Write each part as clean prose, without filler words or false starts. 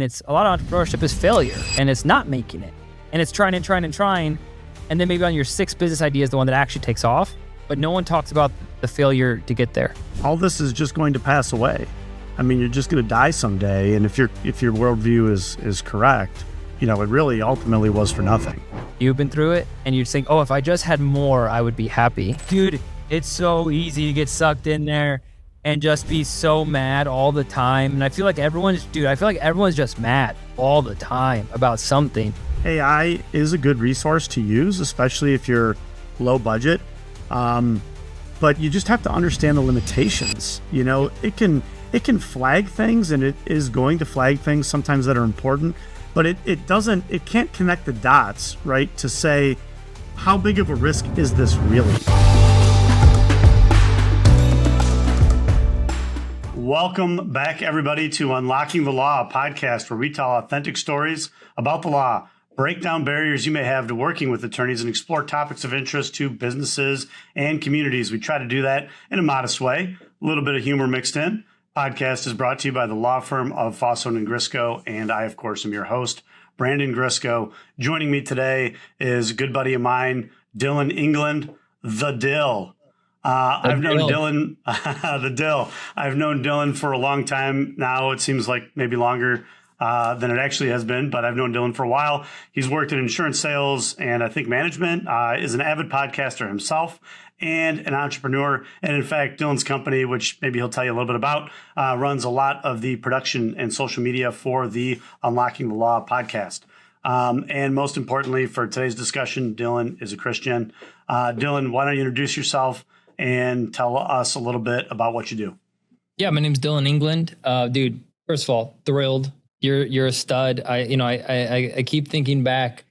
It's a lot of entrepreneurship is failure, and it's not making it, and it's trying and trying and trying, and then maybe on your sixth business idea is the one that actually takes off, but no one talks about the failure to get there. All this is just going to pass away. I mean, you're just going to die someday, and if your worldview is correct, it really ultimately was for nothing. You've been through it, and you think, oh, if I just had more, I would be happy. Dude, it's so easy to get sucked in there and just be so mad all the time. And I feel like everyone's just mad all the time about something. AI is a good resource to use, especially if you're low budget. But you just have to understand the limitations. It can flag things, and it is going to flag things sometimes that are important, but it can't connect the dots, right? To say, how big of a risk is this really? Welcome back, everybody, to Unlocking the Law, a podcast where we tell authentic stories about the law, break down barriers you may have to working with attorneys, and explore topics of interest to businesses and communities. We try to do that in a modest way, a little bit of humor mixed in. Podcast is brought to you by the law firm of Fosso and Grysko, and I, of course, am your host, Brandon Grysko. Joining me today is a good buddy of mine, Dillon England, the Dill. I've known Dillon, the Dill. I've known Dillon for a long time now. It seems like maybe longer than it actually has been, but I've known Dillon for a while. He's worked in insurance sales and I think management, is an avid podcaster himself and an entrepreneur. And in fact, Dillon's company, which maybe he'll tell you a little bit about, runs a lot of the production and social media for the Unlocking the Law podcast. And most importantly, for today's discussion, Dillon is a Christian. Dillon, why don't you introduce yourself and tell us a little bit about what you do? Yeah, my name's Dillon England. Dude, first of all, thrilled. You're a stud. I keep thinking back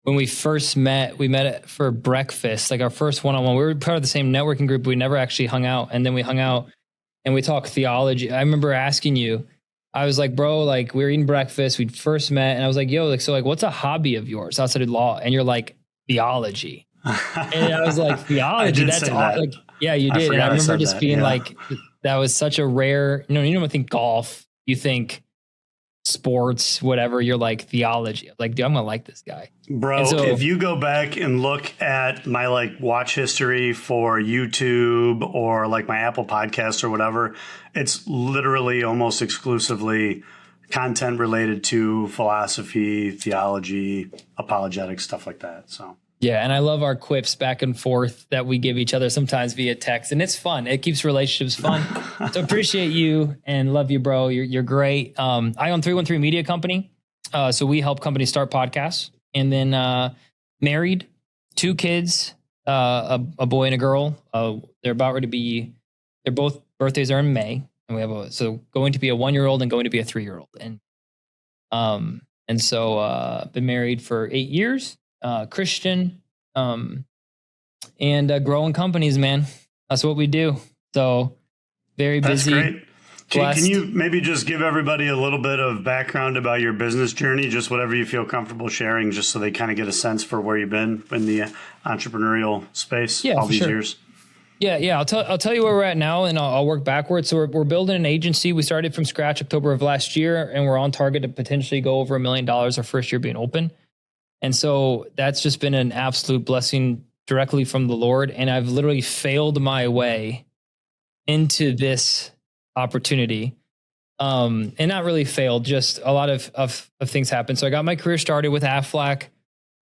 when we first met. We met for breakfast, like our first one-on-one. We were part of the same networking group. We never actually hung out, and then we hung out and we talked theology. I remember asking you. I was like, bro, like we were eating breakfast. We first met, and I was like, yo, like so, what's a hobby of yours outside of law? And you're like, theology. And I was like, theology. That's like, yeah, you did. And I remember just being like, that was such a rare. You don't think golf. You think sports, whatever. You're like theology. I'm like, dude, I'm gonna like this guy, bro. So, if you go back and look at my watch history for YouTube or my Apple Podcasts or whatever, it's literally almost exclusively content related to philosophy, theology, apologetics, stuff like that. So. Yeah, and I love our quips back and forth that we give each other sometimes via text, and it's fun. It keeps relationships fun. So appreciate you and love you, bro. You're great. I own 313 Media Company, so we help companies start podcasts. And then married, 2 kids, a boy and a girl. They're about ready to be. Their both birthdays are in May, and we have going to be a 1-year-old and going to be a 3-year-old. And so been married for 8 years. Christian, and growing companies, man. That's what we do. So very busy. That's great. Can you maybe just give everybody a little bit of background about your business journey, just whatever you feel comfortable sharing, just so they kind of get a sense for where you've been in the entrepreneurial space all these years? Yeah. I'll tell you where we're at now, and I'll work backwards. So we're building an agency. We started from scratch October of last year, and we're on target to potentially go over $1 million our first year being open. And so that's just been an absolute blessing directly from the Lord. And I've literally failed my way into this opportunity. And not really failed, just a lot of things happened. So I got my career started with Aflac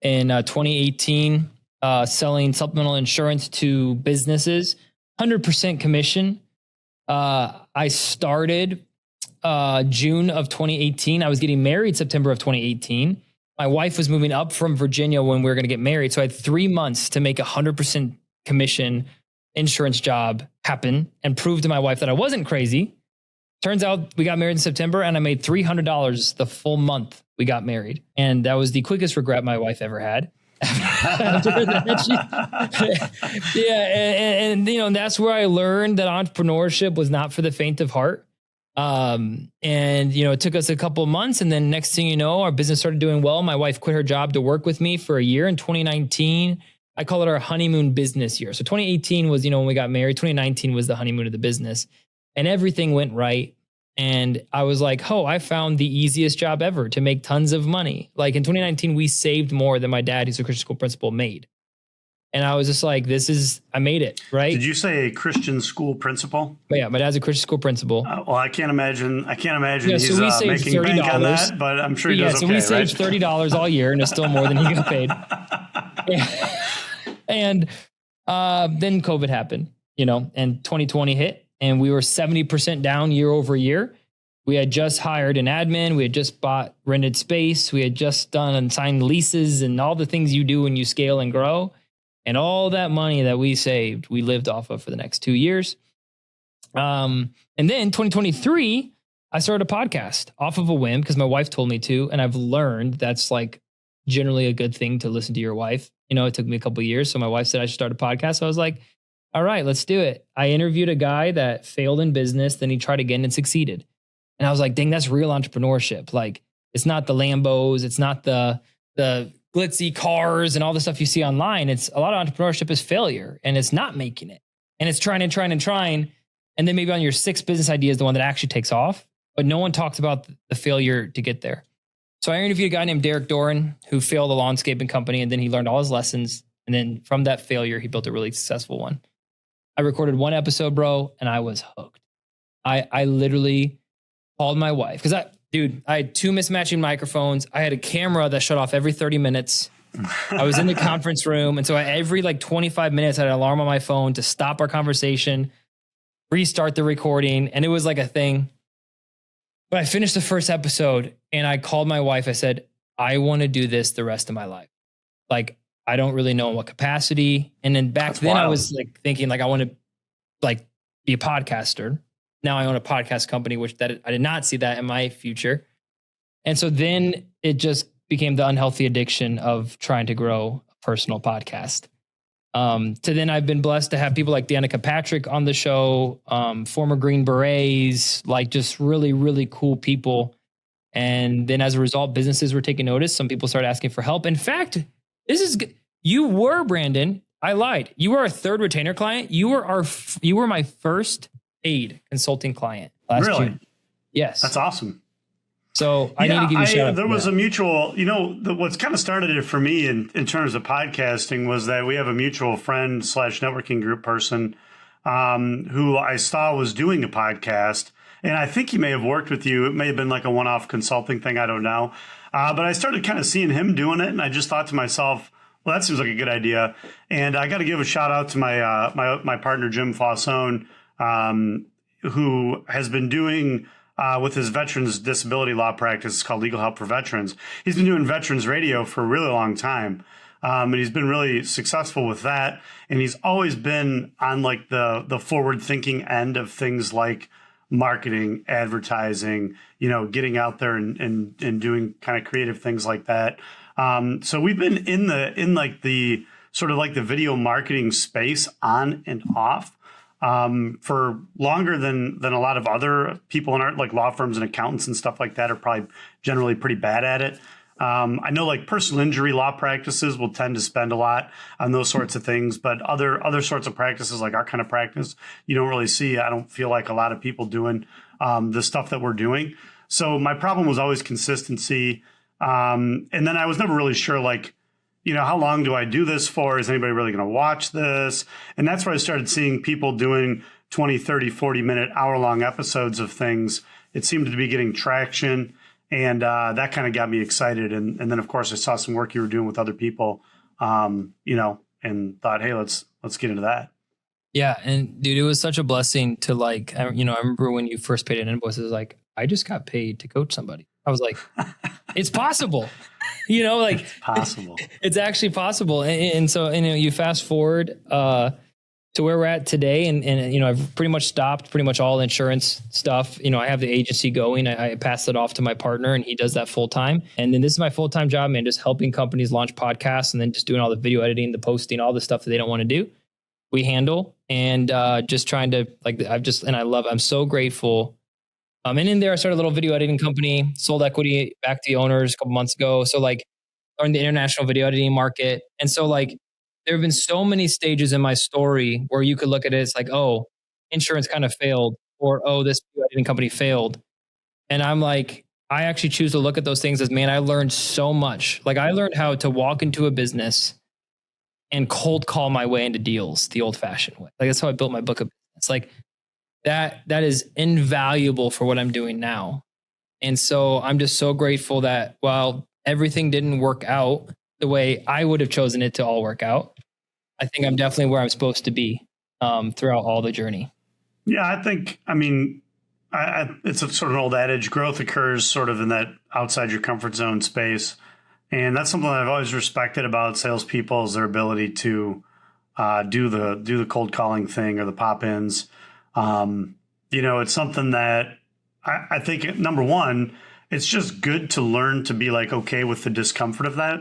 in 2018, selling supplemental insurance to businesses, 100% commission. I started June of 2018. I was getting married September of 2018. My wife was moving up from Virginia when we were going to get married. So I had 3 months to make 100% commission insurance job happen and prove to my wife that I wasn't crazy. Turns out we got married in September and I made $300 the full month we got married. And that was the quickest regret my wife ever had. And that's where I learned that entrepreneurship was not for the faint of heart. It took us a couple of months, and then next thing you know, our business started doing well. My wife quit her job to work with me for a year in 2019. I call it our honeymoon business year. So 2018 was, when we got married. 2019 was the honeymoon of the business, and everything went right. And I was like, oh, I found the easiest job ever to make tons of money. Like in 2019, we saved more than my dad, who's a Christian school principal, made. And I was just like, I made it, right? Did you say a Christian school principal? But yeah, my dad's a Christian school principal. Well, I can't imagine Yeah, he's so we saved making bank on $30. that, but I'm sure he does okay, so we saved right? $30 all year, and it's still more than he got paid. And then COVID happened, and 2020 hit, and we were 70% down year over year. We had just hired an admin. We had just bought rented space. We had just done and signed leases and all the things you do when you scale and grow. And all that money that we saved, we lived off of for the next 2 years. And then 2023, I started a podcast off of a whim because my wife told me to. And I've learned that's like generally a good thing to listen to your wife. It took me a couple of years. So my wife said I should start a podcast. So I was like, all right, let's do it. I interviewed a guy that failed in business. Then he tried again and succeeded. And I was like, dang, that's real entrepreneurship. Like, it's not the Lambos. It's not the glitzy cars and all the stuff you see online. It's a lot of entrepreneurship is failure, and it's not making it. And it's trying and trying and trying. And then maybe on your sixth business idea is the one that actually takes off, but no one talks about the failure to get there. So I interviewed a guy named Derek Doran who failed a landscaping company, and then he learned all his lessons. And then from that failure, he built a really successful one. I recorded one episode, bro, and I was hooked. I literally called my wife because I had 2 mismatching microphones. I had a camera that shut off every 30 minutes. I was in the conference room. And so every 25 minutes, I had an alarm on my phone to stop our conversation, restart the recording. And it was like a thing. But I finished the first episode and I called my wife. I said, I want to do this the rest of my life. Like, I don't really know in what capacity. And then That's wild. I was thinking I want to be a podcaster. Now I own a podcast company, I did not see that in my future. And so then it just became the unhealthy addiction of trying to grow a personal podcast. To then I've been blessed to have people like Danica Patrick on the show, former Green Berets, just really, really cool people. And then as a result, businesses were taking notice. Some people started asking for help. In fact, you were, Brandon, I lied. You were our third retainer client. You were my first paid consulting client last June. Yes. That's awesome. So I need to give you a shout out. There was a mutual, what's kind of started it for me in terms of podcasting was that we have a mutual friend / networking group person who I saw was doing a podcast. And I think he may have worked with you. It may have been like a one-off consulting thing. I don't know. But I started kind of seeing him doing it. And I just thought to myself, well, that seems like a good idea. And I got to give a shout out to my partner, Jim Fossone, who has been doing with his veterans disability law practice. It's called Legal Help for Veterans. He's been doing veterans radio for a really long time. And he's been really successful with that. And he's always been on the forward thinking end of things like marketing, advertising, getting out there and doing kind of creative things like that. So we've been in the sort of the video marketing space on and off for longer than a lot of other people in our law firms and accountants and stuff like that are probably generally pretty bad at it. I know personal injury law practices will tend to spend a lot on those sorts of things, but other sorts of practices like our kind of practice, you don't really see, I don't feel like a lot of people doing the stuff that we're doing. So my problem was always consistency. And then I was never really sure, how long do I do this for? Is anybody really going to watch this? And that's where I started seeing people doing 20, 30, 40-minute, hour-long episodes of things. It seemed to be getting traction, and that kind of got me excited. And then, of course, I saw some work you were doing with other people, and thought, hey, let's get into that. Yeah, and dude, it was such a blessing to I remember when you first paid an invoice, it was like, I just got paid to coach somebody. I was like, it's possible. It's possible. It's actually possible. And so, you fast forward to where we're at today. And I've pretty much stopped pretty much all insurance stuff. I have the agency going. I passed it off to my partner and he does that full time. And then this is my full-time job, man, just helping companies launch podcasts and then just doing all the video editing, the posting, all the stuff that they don't want to do. We handle and just trying to I'm so grateful. And in there, I started a little video editing company, sold equity back to the owners a couple months ago. So learned the international video editing market. And so there have been so many stages in my story where you could look at it. It's oh, insurance kind of failed, or, oh, this video editing company failed. And I'm like, I actually choose to look at those things as, man, I learned so much. Like I learned how to walk into a business and cold call my way into deals the old fashioned way. Like that's how I built my book of business. It's like that is invaluable for what I'm doing now. And so I'm just so grateful that while everything didn't work out the way I would have chosen it to all work out, I think I'm definitely where I'm supposed to be throughout all the journey. Yeah, I mean, it's a sort of an old adage, growth occurs sort of in that outside your comfort zone space. And that's something that I've always respected about salespeople is their ability to do the cold calling thing or the pop-ins. It's something that I think, number one, it's just good to learn to be like okay with the discomfort of that.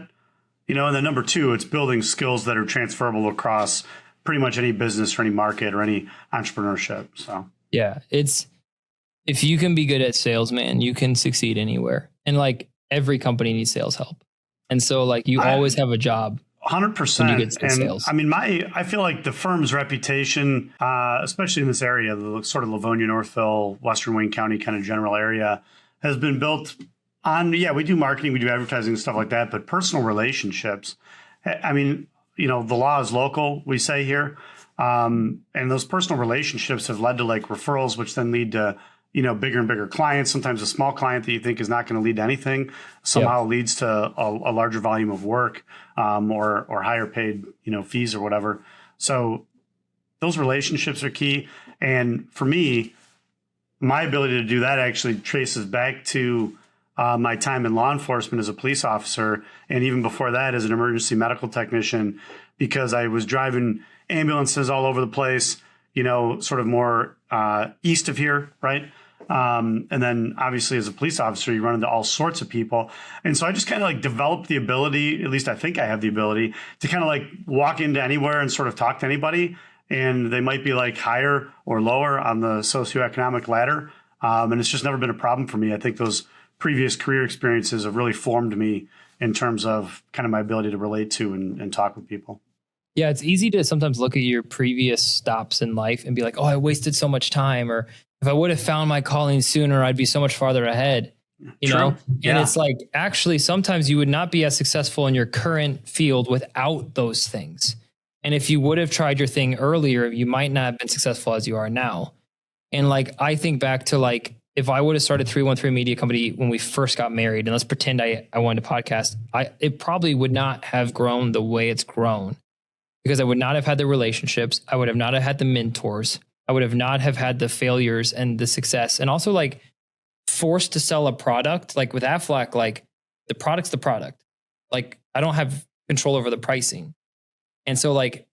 And then number two, it's building skills that are transferable across pretty much any business or any market or any entrepreneurship. So yeah, if you can be good at sales, man, you can succeed anywhere. And like every company needs sales help. And so like you always have a job. 100%. And sales. I mean, I feel like the firm's reputation, especially in this area, the sort of Livonia, Northville, Western Wayne County kind of general area, has been built on, we do marketing, we do advertising and stuff like that, but personal relationships. I mean, the law is local, we say here. And those personal relationships have led to like referrals, which then lead to, bigger and bigger clients. Sometimes a small client that you think is not going to lead to anything somehow leads to a larger volume of work, or higher paid, fees or whatever. So those relationships are key. And for me, my ability to do that actually traces back to my time in law enforcement as a police officer. And even before that, as an emergency medical technician, because I was driving ambulances all over the place, sort of more east of here, right? And then obviously as a police officer, you run into all sorts of people. And so I just kind of like developed the ability, at least I think I have the ability to kind of like walk into anywhere and sort of talk to anybody. And they might be like higher or lower on the socioeconomic ladder. And it's just never been a problem for me. I think those previous career experiences have really formed me in terms of kind of my ability to relate to and talk with people. Yeah, it's easy to sometimes look at your previous stops in life and be like, oh, I wasted so much time. Or if I would have found my calling sooner, I'd be so much farther ahead, you know? And it's like, actually, sometimes you would not be as successful in your current field without those things. And if you would have tried your thing earlier, you might not have been successful as you are now. And like, I think back to like, if I would have started 313 Media Company when we first got married, and let's pretend I wanted to podcast, it probably would not have grown the way it's grown. Because I would not have had the relationships. I would have not have had the mentors. I would have not have had the failures and the success. And also like forced to sell a product, like with Aflac, like the product's the product. Like I don't have control over the pricing. And so like,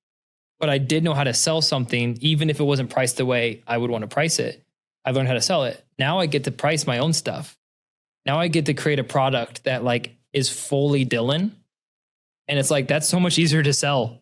but I did know how to sell something, even if it wasn't priced the way I would want to price it. I learned how to sell it. Now I get to price my own stuff. Now I get to create a product that like is fully Dillon. And it's like, that's so much easier to sell.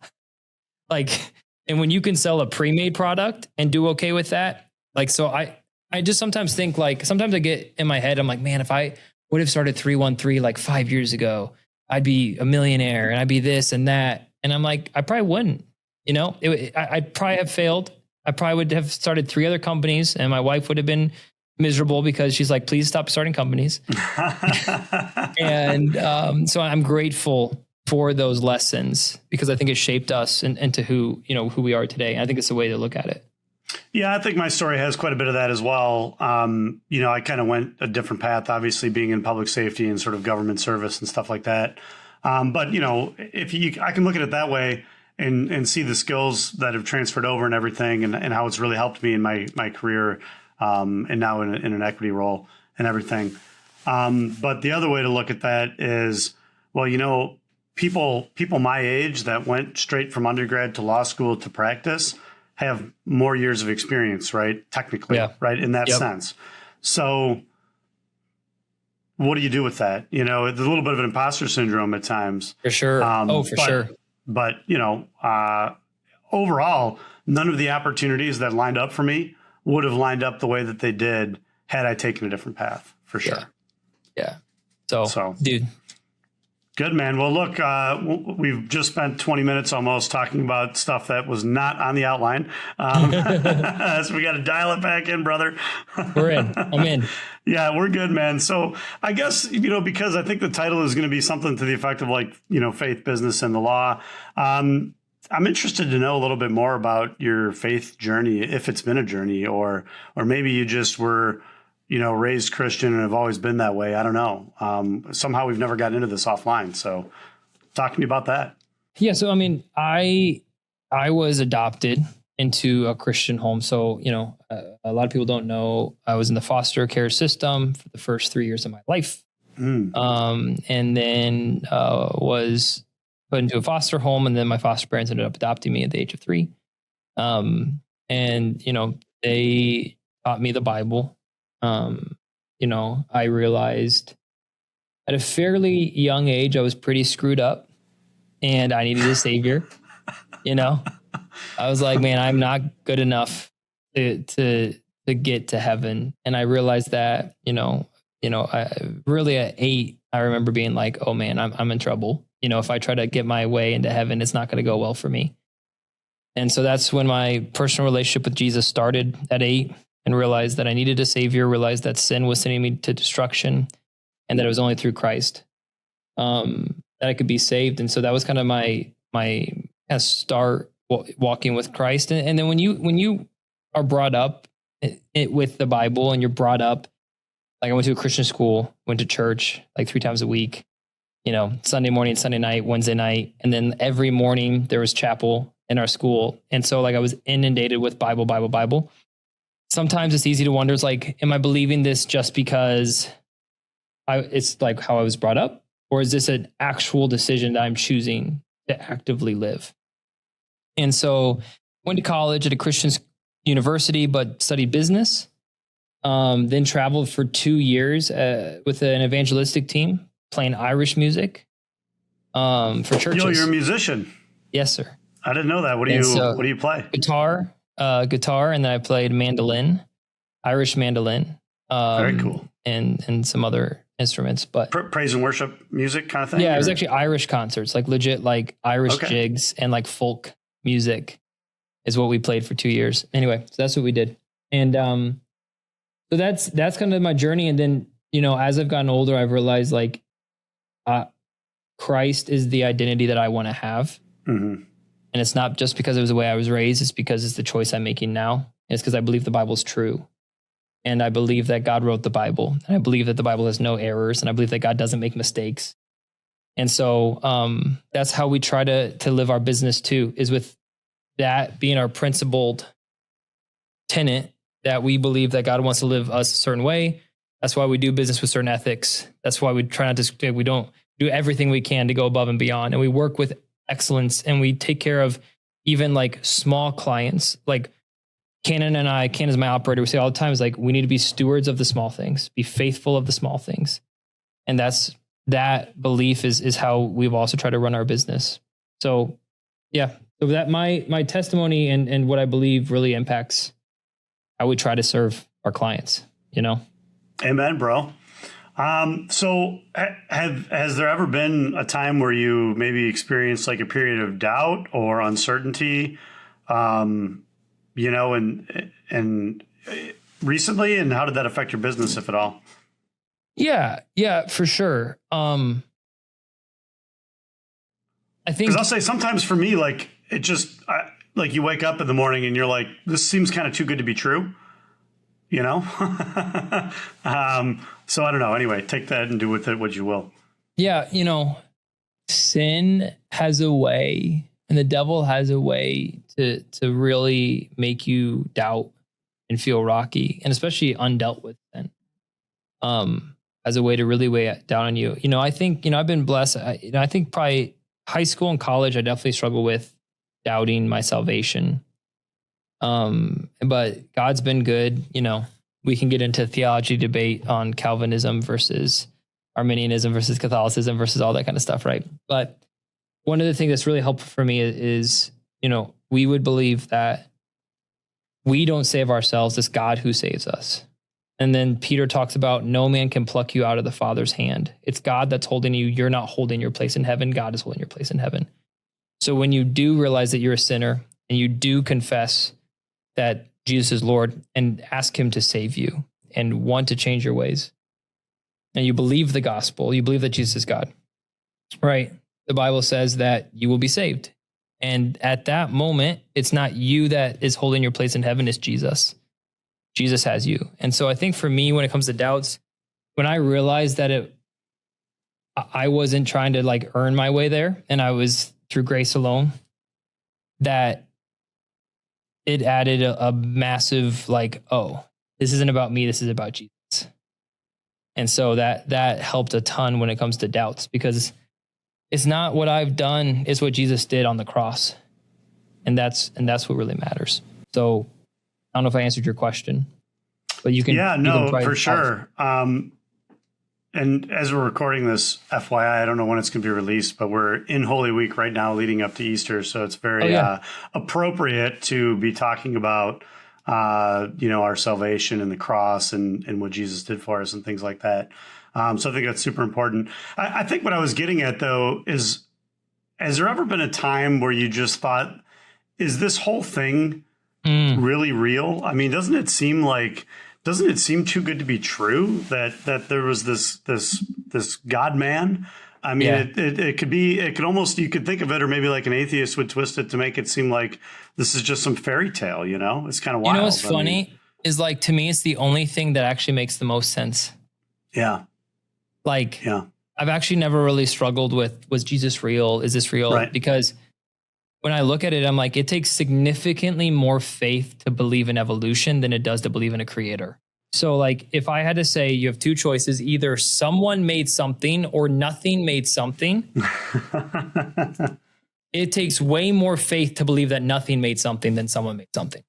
Like, and when you can sell a pre-made product and do okay with that, like, so I just sometimes think like, sometimes I get in my head, I'm like, man, if I would have started 313 like 5 years ago, I'd be a millionaire and I'd be this and that. And I'm like, I probably wouldn't, I'd probably have failed. I probably would have started 3 other companies and my wife would have been miserable because she's like, please stop starting companies. And so I'm grateful for those lessons because I think it shaped us into who we are today. And I think it's the way to look at it. Yeah, I think my story has quite a bit of that as well. I kind of went a different path, obviously being in public safety and sort of government service and stuff like that. But I can look at it that way and see the skills that have transferred over and everything and how it's really helped me in my career and now in an equity role and everything. But the other way to look at that is, well, people my age that went straight from undergrad to law school to practice have more years of experience, right? Technically, right? In that sense. So what do you do with that? It's a little bit of an imposter syndrome at times. For sure. Sure. But, overall, none of the opportunities that lined up for me would have lined up the way that they did had I taken a different path, for sure. Yeah. So dude, Good, man. Well, look, we've just spent 20 minutes almost talking about stuff that was not on the outline. So we got to dial it back in, brother. We're in. I'm in. Yeah, we're good, man. So I guess, because I think the title is going to be something to the effect of like, faith, business, and the law. I'm interested to know a little bit more about your faith journey, if it's been a journey, or maybe you just were raised Christian and have always been that way. I don't know. Somehow we've never gotten into this offline. So talk to me about that. Yeah. So, I mean, I was adopted into a Christian home. So, a lot of people don't know I was in the foster care system for the first 3 years of my life. And then was put into a foster home. And then my foster parents ended up adopting me at the age of 3. And, they taught me the Bible. I realized at a fairly young age, I was pretty screwed up and I needed a savior. I was like, man, I'm not good enough to get to heaven. And I realized that, I really at 8, I remember being like, oh man, I'm in trouble. If I try to get my way into heaven, it's not going to go well for me. And so that's when my personal relationship with Jesus started at 8. And realized that I needed a savior, realized that sin was sending me to destruction, and that it was only through Christ that I could be saved. And so that was kind of my kind of start walking with Christ. And then when you are brought up with the Bible and you're brought up, like I went to a Christian school, went to church like 3 times a week, Sunday morning, Sunday night, Wednesday night. And then every morning there was chapel in our school. And so like I was inundated with Bible. Sometimes it's easy to wonder, it's like, am I believing this just because it's like how I was brought up? Or is this an actual decision that I'm choosing to actively live? And so went to college at a Christian university, but studied business. Then traveled for 2 years with an evangelistic team, playing Irish music for churches. Yo, you're a musician. Yes, sir. I didn't know that. What do you play? Guitar, and then I played mandolin, Irish mandolin. Very cool. And some other instruments, but praise and worship music kind of thing. Yeah, it was actually Irish concerts, like legit, like Irish jigs and like folk music is what we played for 2 years. Anyway, so that's what we did. And so that's kind of my journey. And then, as I've gotten older, I've realized like Christ is the identity that I want to have. Mm-hmm. And it's not just because it was the way I was raised. It's because it's the choice I'm making now. And it's because I believe the Bible is true. And I believe that God wrote the Bible. And I believe that the Bible has no errors. And I believe that God doesn't make mistakes. And so that's how we try to live our business too, is with that being our principled tenet, that we believe that God wants to live us a certain way. That's why we do business with certain ethics. That's why we try not to, we don't do everything we can to go above and beyond. And we work with excellence, and we take care of even like small clients. Like Ken is my operator. We say all the time is like, we need to be stewards of the small things, be faithful of the small things. And that belief is how we've also tried to run our business. So yeah, so that my testimony and what I believe really impacts how we try to serve our clients, Amen, bro. So has there ever been a time where you maybe experienced like a period of doubt or uncertainty, and recently, and how did that affect your business, if at all? Yeah, for sure. I think, 'cause I'll say sometimes for me, like it just, like you wake up in the morning and you're like, this seems kind of too good to be true. So I don't know. Anyway, take that and do with it what you will. Yeah. Sin has a way, and the devil has a way to really make you doubt and feel rocky, and especially undealt with sin, as a way to really weigh it down on you. I think, I've been blessed. I think probably high school and college, I definitely struggle with doubting my salvation. But God's been good. We can get into theology debate on Calvinism versus Arminianism versus Catholicism versus all that kind of stuff, right? But one of the things that's really helpful for me is, we would believe that we don't save ourselves, it's God who saves us. And then Peter talks about no man can pluck you out of the Father's hand. It's God that's holding you. You're not holding your place in heaven. God is holding your place in heaven. So when you do realize that you're a sinner and you do confess that Jesus is Lord and ask him to save you and want to change your ways, and you believe the gospel, you believe that Jesus is God, right? The Bible says that you will be saved. And at that moment, it's not you that is holding your place in heaven, it's Jesus. Jesus has you. And so I think for me, when it comes to doubts, when I realized that I wasn't trying to like earn my way there, and I was through grace alone, that it added a massive like, oh, this isn't about me, this is about Jesus. And so that helped a ton when it comes to doubts, because it's not what I've done, it's what Jesus did on the cross. And that's what really matters. So I don't know if I answered your question, but you can. Yeah, no, for sure. And as we're recording this, FYI, I don't know when it's going to be released, but we're in Holy Week right now leading up to Easter. So it's very appropriate to be talking about, our salvation and the cross and what Jesus did for us and things like that. So I think that's super important. I think what I was getting at, though, is, has there ever been a time where you just thought, is this whole thing really real? I mean, doesn't it seem too good to be true that there was this God man? I mean, it could almost, you could think of it, or maybe like an atheist would twist it to make it seem like this is just some fairy tale, It's kind of wild. You know what's funny is, like, to me, it's the only thing that actually makes the most sense. Yeah. Like, I've actually never really struggled with, was Jesus real? Is this real? Right. Because when I look at it, I'm like, it takes significantly more faith to believe in evolution than it does to believe in a creator. So like, if I had to say you have two choices, either someone made something or nothing made something, it takes way more faith to believe that nothing made something than someone made something.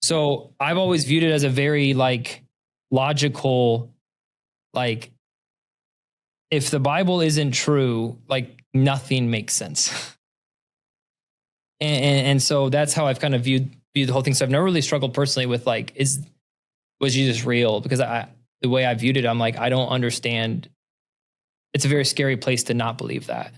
So I've always viewed it as a very like logical, like, if the Bible isn't true, like nothing makes sense. And so that's how I've kind of viewed the whole thing. So I've never really struggled personally with like, was Jesus real? Because the way I viewed it, I'm like, I don't understand. It's a very scary place to not believe that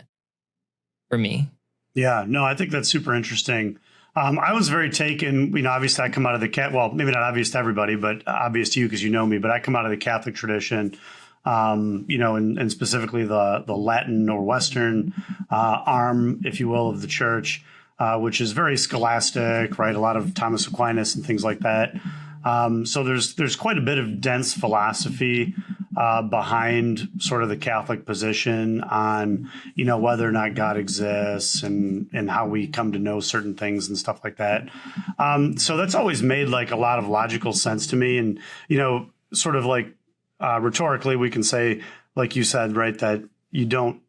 for me. Yeah, no, I think that's super interesting. I was very taken, obviously I come out of the well, maybe not obvious to everybody, but obvious to you because you know me, but I come out of the Catholic tradition, and specifically the Latin or Western arm, if you will, of the church, which is very scholastic, right? A lot of Thomas Aquinas and things like that. So there's quite a bit of dense philosophy behind sort of the Catholic position on, whether or not God exists and how we come to know certain things and stuff like that. So that's always made like a lot of logical sense to me. And, sort of like rhetorically, we can say, like you said, right, that you don't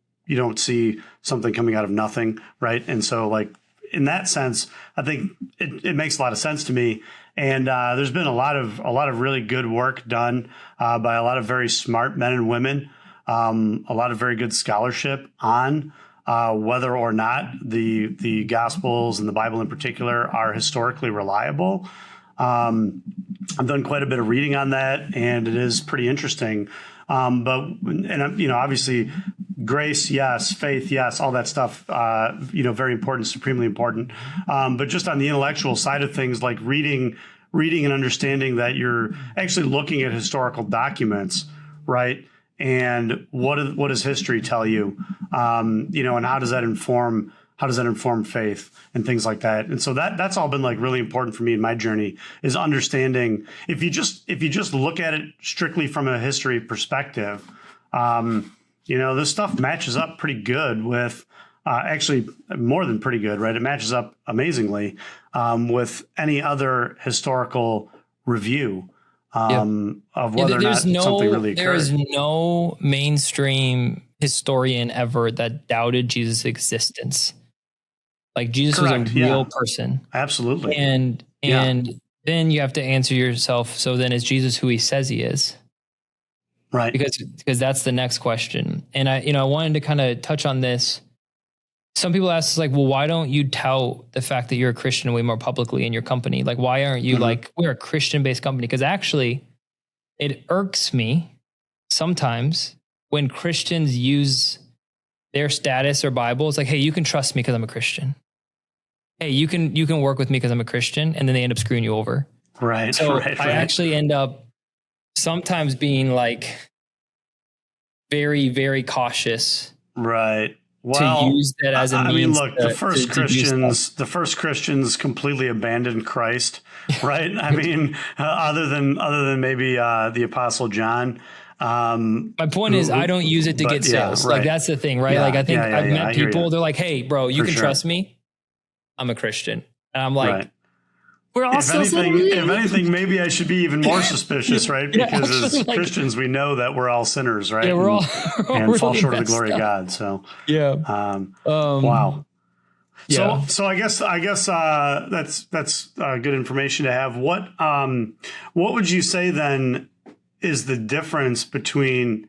see something coming out of nothing, right? And so like in that sense, I think it makes a lot of sense to me. And there's been a lot of really good work done by a lot of very smart men and women, a lot of very good scholarship on whether or not the Gospels and the Bible in particular are historically reliable. I've done quite a bit of reading on that, and it is pretty interesting. Obviously, grace, yes, faith, yes, all that stuff, very important, supremely important. But just on the intellectual side of things, like reading and understanding that you're actually looking at historical documents, right? And what does history tell you? And how does that inform faith and things like that? And so that's all been like really important for me in my journey, is understanding if you just look at it strictly from a history perspective, this stuff matches up pretty good with, actually more than pretty good, right? It matches up amazingly with any other historical review of whether or not something really occurred. There is no mainstream historian ever that doubted Jesus' existence. Like Jesus Correct, was a real person. Absolutely. And then you have to answer yourself, so then is Jesus who he says he is? Right. Because that's the next question. And I wanted to kind of touch on this. Some people ask us like, well, why don't you tout the fact that you're a Christian way more publicly in your company? Like, why aren't you like, we're a Christian-based company? Because actually, It irks me sometimes when Christians use their status or Bible. It's like, hey, you can trust me because I'm a Christian. Hey, you can work with me because I'm a Christian, and then they end up screwing you over. Right. So right. I actually end up sometimes being like very, very cautious. Right. Well, to use that as a I mean, means look, to, the first to do stuff. Christians completely abandoned Christ, right? I mean, other than maybe the Apostle John. My point is, I don't use it to get Yeah, sales. right. Like that's the thing, right? Yeah, Like I think I've met I hear people. you. They're like, "Hey, bro, you For can sure. trust me. I'm a Christian," and I'm like, Right. "We're all still sinners." If anything, maybe I should be even more suspicious, right? Yeah, Because actually, as like, Christians, we know that we're all sinners, right? yeah, we're all And fall really short of the messed glory of up. God. So, Yeah. wow. Yeah. So I guess that's good information to have. What would you say then is the difference between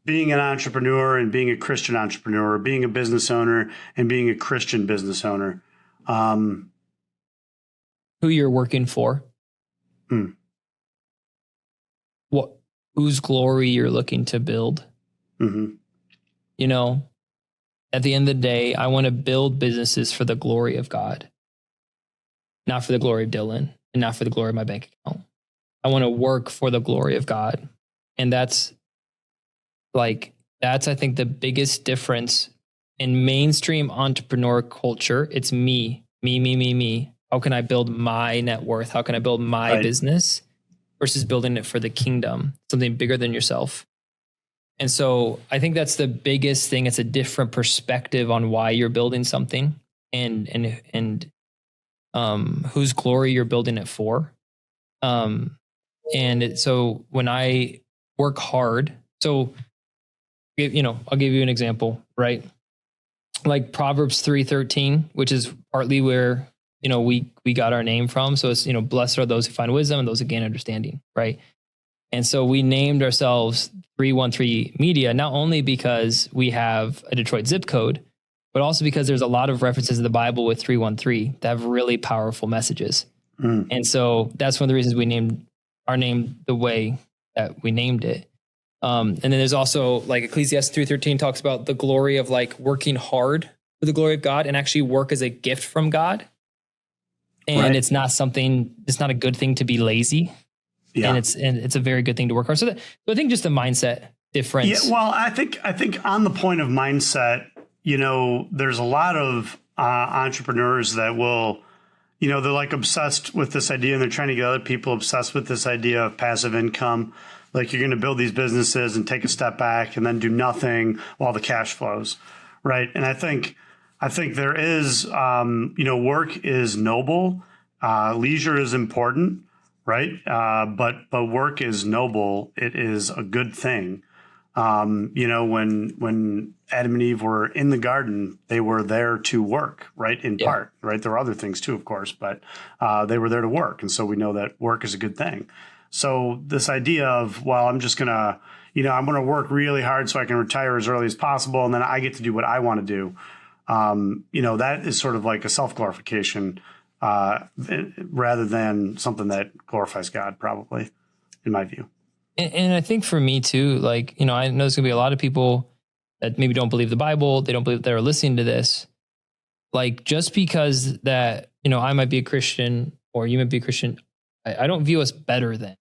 being an entrepreneur and being a Christian entrepreneur, or being a business owner and being a Christian business owner? Who you're working for? Hmm. What? Whose glory you're looking to build? Mm-hmm. You know, at the end of the day, I want to build businesses for the glory of God, not for the glory of Dillon, and not for the glory of my bank account. I want to work for the glory of God. And that's I think the biggest difference in mainstream entrepreneur culture. It's me. How can I build my net worth? How can I build my Right. business versus building it for the kingdom, something bigger than yourself? And so I think that's the biggest thing. It's a different perspective on why you're building something and whose glory you're building it for. So when I work hard, so I'll give you an example, right? Like Proverbs 3:13, which is partly where we got our name from. So it's blessed are those who find wisdom and those who gain understanding, right? And so we named ourselves 313 Media, not only because we have a Detroit zip code, but also because there's a lot of references in the Bible with 313 that have really powerful messages. Mm. And so that's one of the reasons we named our name the way that we named it. And then there's also like Ecclesiastes 3:13 talks about the glory of like working hard for the glory of God and actually work as a gift from God. And Right. it's not a good thing to be lazy. Yeah. And it's a very good thing to work hard. So I think just the mindset difference. Yeah. Well, I think on the point of mindset, there's a lot of entrepreneurs that will, they're like obsessed with this idea, and they're trying to get other people obsessed with this idea of passive income. Like you're going to build these businesses and take a step back and then do nothing while the cash flows, right? And I think there is, work is noble, leisure is important, right? But work is noble. It is a good thing. When Adam and Eve were in the garden, they were there to work, right? In part, right? There were other things too, of course, but they were there to work. And so we know that work is a good thing. So this idea of, well, I'm just going to, I'm going to work really hard so I can retire as early as possible, and then I get to do what I want to do. That is sort of like a self-glorification rather than something that glorifies God, probably, in my view. And I think for me too, like, I know there's gonna be a lot of people that maybe don't believe the Bible. They don't believe that are listening to this. Like, just because that, I might be a Christian or you might be a Christian, I don't view us better than.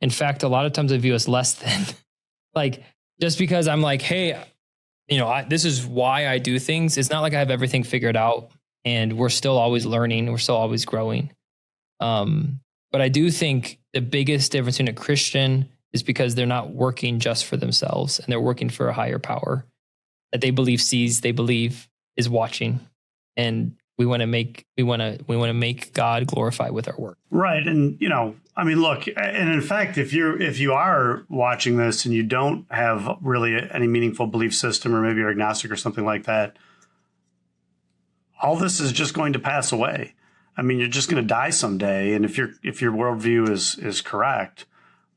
In fact, a lot of times I view us less than. Like, just because I'm like, hey, this is why I do things. It's not like I have everything figured out, and we're still always learning. We're still always growing. But I do think the biggest difference in a Christian is because they're not working just for themselves, and they're working for a higher power that they believe sees, they believe is watching. And we want to make God glorify with our work. Right. And, look, and in fact, if you are watching this and you don't have really any meaningful belief system, or maybe you're agnostic or something like that, all this is just going to pass away. I mean, you're just going to die someday. And if your worldview is correct,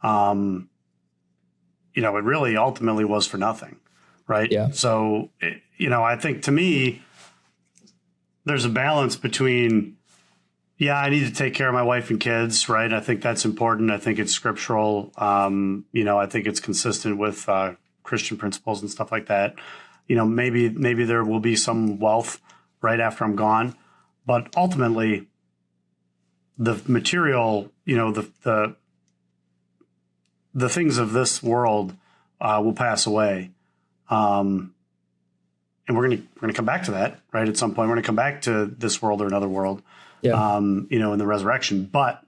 it really ultimately was for nothing. Right. Yeah. So, I think to me, there's a balance between, Yeah, I need to take care of my wife and kids, right? I think that's important. I think it's scriptural. I think it's consistent with Christian principles and stuff like that. Maybe there will be some wealth right after I'm gone, but ultimately, the material, the things of this world will pass away, and we're gonna come back to that, right? At some point, we're gonna come back to this world or another world. Yeah. In the resurrection. But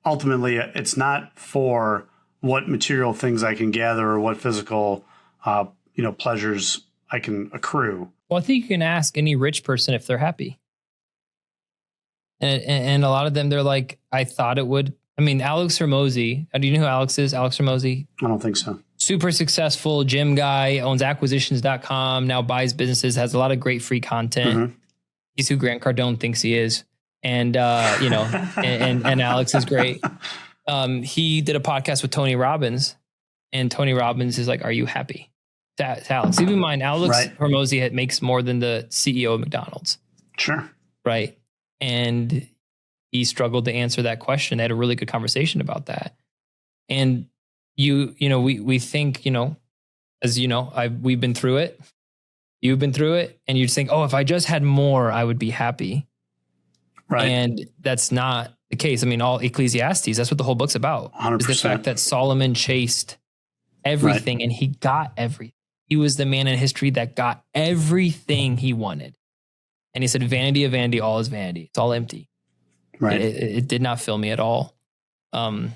ultimately, it's not for what material things I can gather or what physical, pleasures I can accrue. Well, I think you can ask any rich person if they're happy. And a lot of them, they're like, I thought it would. I mean, Alex Hormozy, do you know who Alex is? Alex Hormozy? I don't think so. Super successful gym guy, owns acquisitions.com, now buys businesses, has a lot of great free content. Mm-hmm. He's who Grant Cardone thinks he is. And, and Alex is great. He did a podcast with Tony Robbins, and Tony Robbins is like, are you happy? To Alex. Keep in mind, Alex Hormozy makes more than the CEO of McDonald's. Sure. Right. And he struggled to answer that question. They had a really good conversation about that. And we think, as we've been through it. You've been through it, and you just think, oh, if I just had more, I would be happy. Right. And that's not the case. I mean, all Ecclesiastes, that's what the whole book's about. 100%. Is the fact that Solomon chased everything, and he got everything. He was the man in history that got everything he wanted. And he said, vanity of vanity, all is vanity. It's all empty. Right. It did not fill me at all. And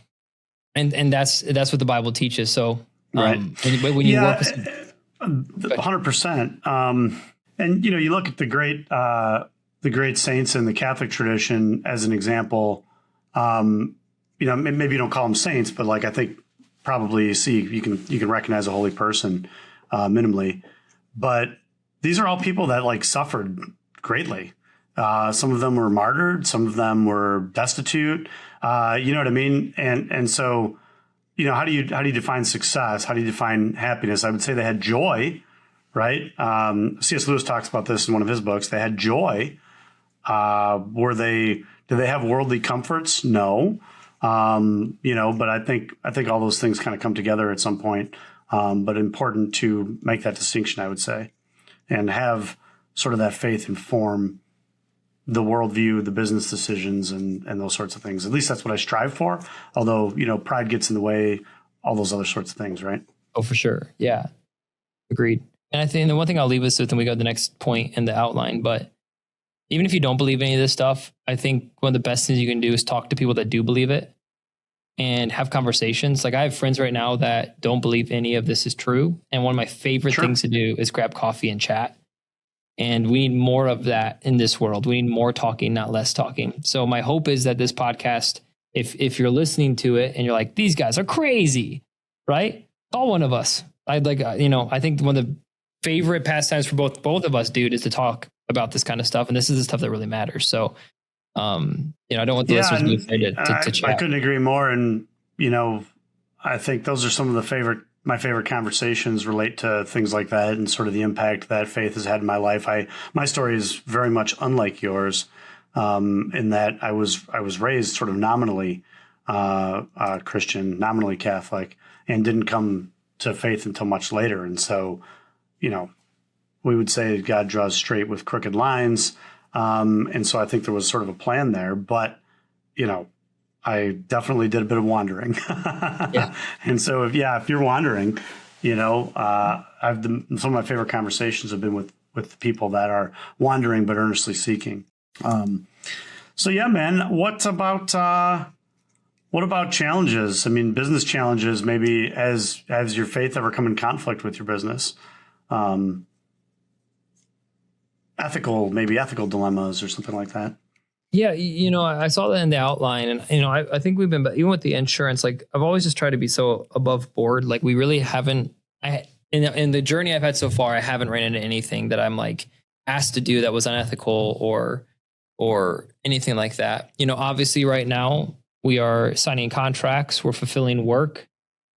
that's what the Bible teaches. So right. when you work with 100%. And you look at the great saints in the Catholic tradition as an example. Maybe you don't call them saints, but I think probably you can recognize a holy person minimally. But these are all people that suffered greatly. Some of them were martyred, some of them were destitute. You know what I mean? And so. How do you define success? How do you define happiness? I would say they had joy, right? C.S. Lewis talks about this in one of his books. They had joy. Did they have worldly comforts? No. But I think all those things kind of come together at some point. But important to make that distinction, I would say, and have sort of that faith inform the worldview, the business decisions, and those sorts of things. At least that's what I strive for. Although, pride gets in the way, all those other sorts of things, right? Oh, for sure. Yeah. Agreed. And I think the one thing I'll leave us with, and we go to the next point in the outline, but even if you don't believe any of this stuff, I think one of the best things you can do is talk to people that do believe it and have conversations. I have friends right now that don't believe any of this is true. And one of my favorite things to do is grab coffee and chat. And we need more of that in this world. We need more talking, not less talking. So my hope is that this podcast, if you're listening to it and you're like, these guys are crazy, right? Call one of us. I think one of the favorite pastimes for both of us, dude, is to talk about this kind of stuff. And this is the stuff that really matters. So, I don't want the listeners to be afraid to chat. I couldn't agree more. And, I think those are some of my favorite conversations relate to things like that and sort of the impact that faith has had in my life. My story is very much unlike yours, in that I was raised sort of nominally Christian, nominally Catholic, and didn't come to faith until much later. And so, we would say God draws straight with crooked lines. And so I think there was sort of a plan there, but, I definitely did a bit of wandering. Yeah. And so if you're wandering, some of my favorite conversations have been with the people that are wandering but earnestly seeking. So yeah, man, what about challenges? I mean, business challenges, maybe has your faith ever come in conflict with your business? Ethical dilemmas or something like that. Yeah, I saw that in the outline, and I think we've been, even with the insurance, I've always just tried to be so above board. We really haven't. In the journey I've had so far, I haven't ran into anything that I'm asked to do that was unethical or anything like that. Obviously, right now we are signing contracts, we're fulfilling work,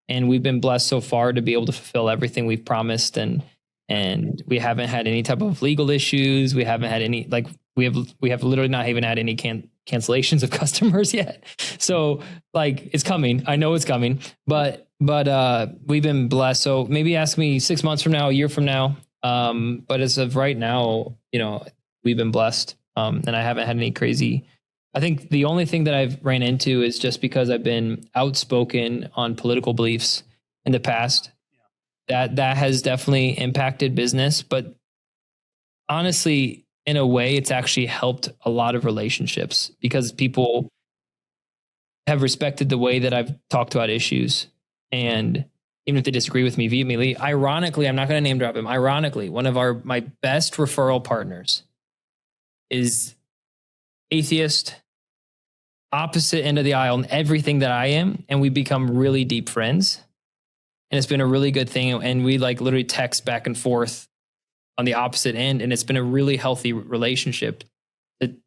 and we've been blessed so far to be able to fulfill everything we've promised, and we haven't had any type of legal issues. We haven't had any we have literally not even had any cancellations of customers yet. So like it's coming. I know it's coming, but we've been blessed. So maybe ask me 6 months from now, a year from now. But as of right now, we've been blessed. And I haven't had any crazy. I think the only thing that I've ran into is just because I've been outspoken on political beliefs in the past. That has definitely impacted business, but honestly, in a way, it's actually helped a lot of relationships because people have respected the way that I've talked about issues. And even if they disagree with me vehemently, ironically, I'm not going to name drop him. Ironically, one of my best referral partners is atheist, opposite end of the aisle, and everything that I am. And we become really deep friends. And it's been a really good thing. And we like literally text back and forth on the opposite end. And it's been a really healthy relationship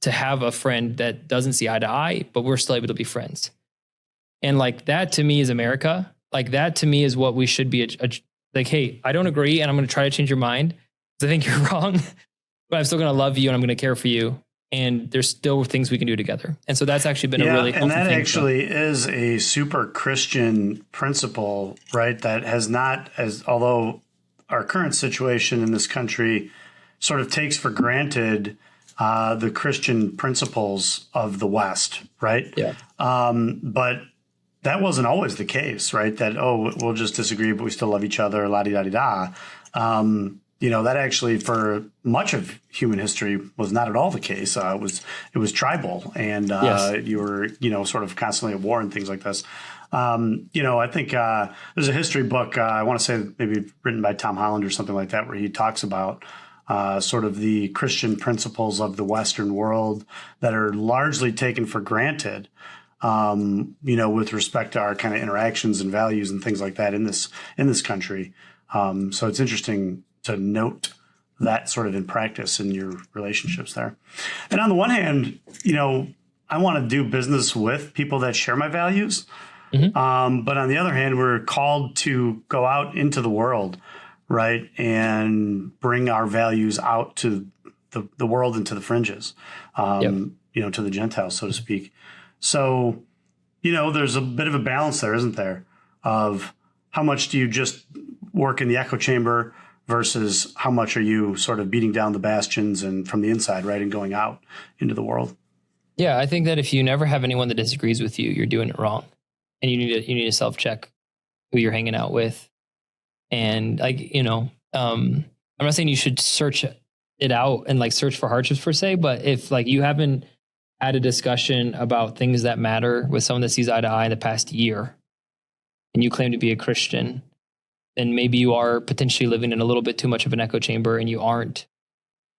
to have a friend that doesn't see eye to eye, but we're still able to be friends. And like that to me is America. Like that to me is what we should be. Like, hey, I don't agree. And I'm going to try to change your mind because I think you're wrong, but I'm still going to love you and I'm going to care for you. And there's still things we can do together. And so that's actually been a really healthy thing. And that actually is a super Christian principle, right? That has not, although our current situation in this country sort of takes for granted the Christian principles of the West, right? Yeah. But that wasn't always the case, right? That, we'll just disagree, but we still love each other, la-di-da-di-da. That actually for much of human history was not at all the case. It was tribal, and Yes. you were, sort of constantly at war and things like this. I think there's a history book, I want to say maybe written by Tom Holland or something like that, where he talks about sort of the Christian principles of the Western world that are largely taken for granted, with respect to our kind of interactions and values and things like that in this country. So it's interesting to note that sort of in practice in your relationships there. And on the one hand, I want to do business with people that share my values. Mm-hmm. But on the other hand, we're called to go out into the world, right? And bring our values out to the world and to the fringes, to the Gentiles, so to speak. So, there's a bit of a balance there, isn't there? Of how much do you just work in the echo chamber versus how much are you sort of beating down the bastions and from the inside, right? And going out into the world. Yeah. I think that if you never have anyone that disagrees with you, you're doing it wrong. And you need to self-check who you're hanging out with. And I'm not saying you should search it out and like search for hardships per se, but if like you haven't had a discussion about things that matter with someone that sees eye to eye in the past year, and you claim to be a Christian, then maybe you are potentially living in a little bit too much of an echo chamber and you aren't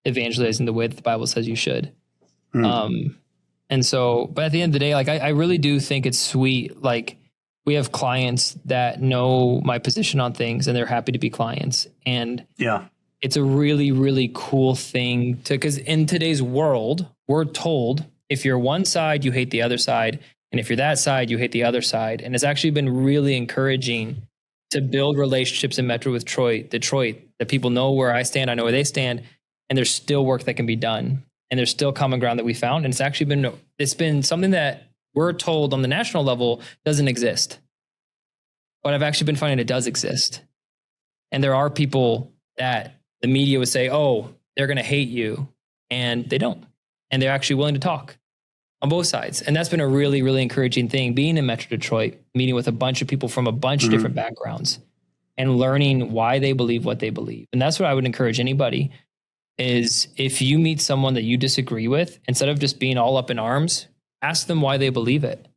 evangelizing the way that the Bible says you should. And so, but at the end of the day, like I really do think it's sweet. Like we have clients that know my position on things and they're happy to be clients. And it's a really, really cool thing because in today's world, we're told if you're one side, you hate the other side. And if you're that side, you hate the other side. And it's actually been really encouraging to build relationships in Metro with Detroit, that people know where I stand, I know where they stand, and there's still work that can be done. And there's still common ground that we found. And it's been something that we're told on the national level doesn't exist. But I've actually been finding it does exist. And there are people that the media would say, they're going to hate you. And they don't. And they're actually willing to talk on both sides. And that's been a really, really encouraging thing, being in Metro Detroit, meeting with a bunch of people from a bunch of different backgrounds and learning why they believe what they believe. And that's what I would encourage anybody is if you meet someone that you disagree with, instead of just being all up in arms, ask them why they believe it.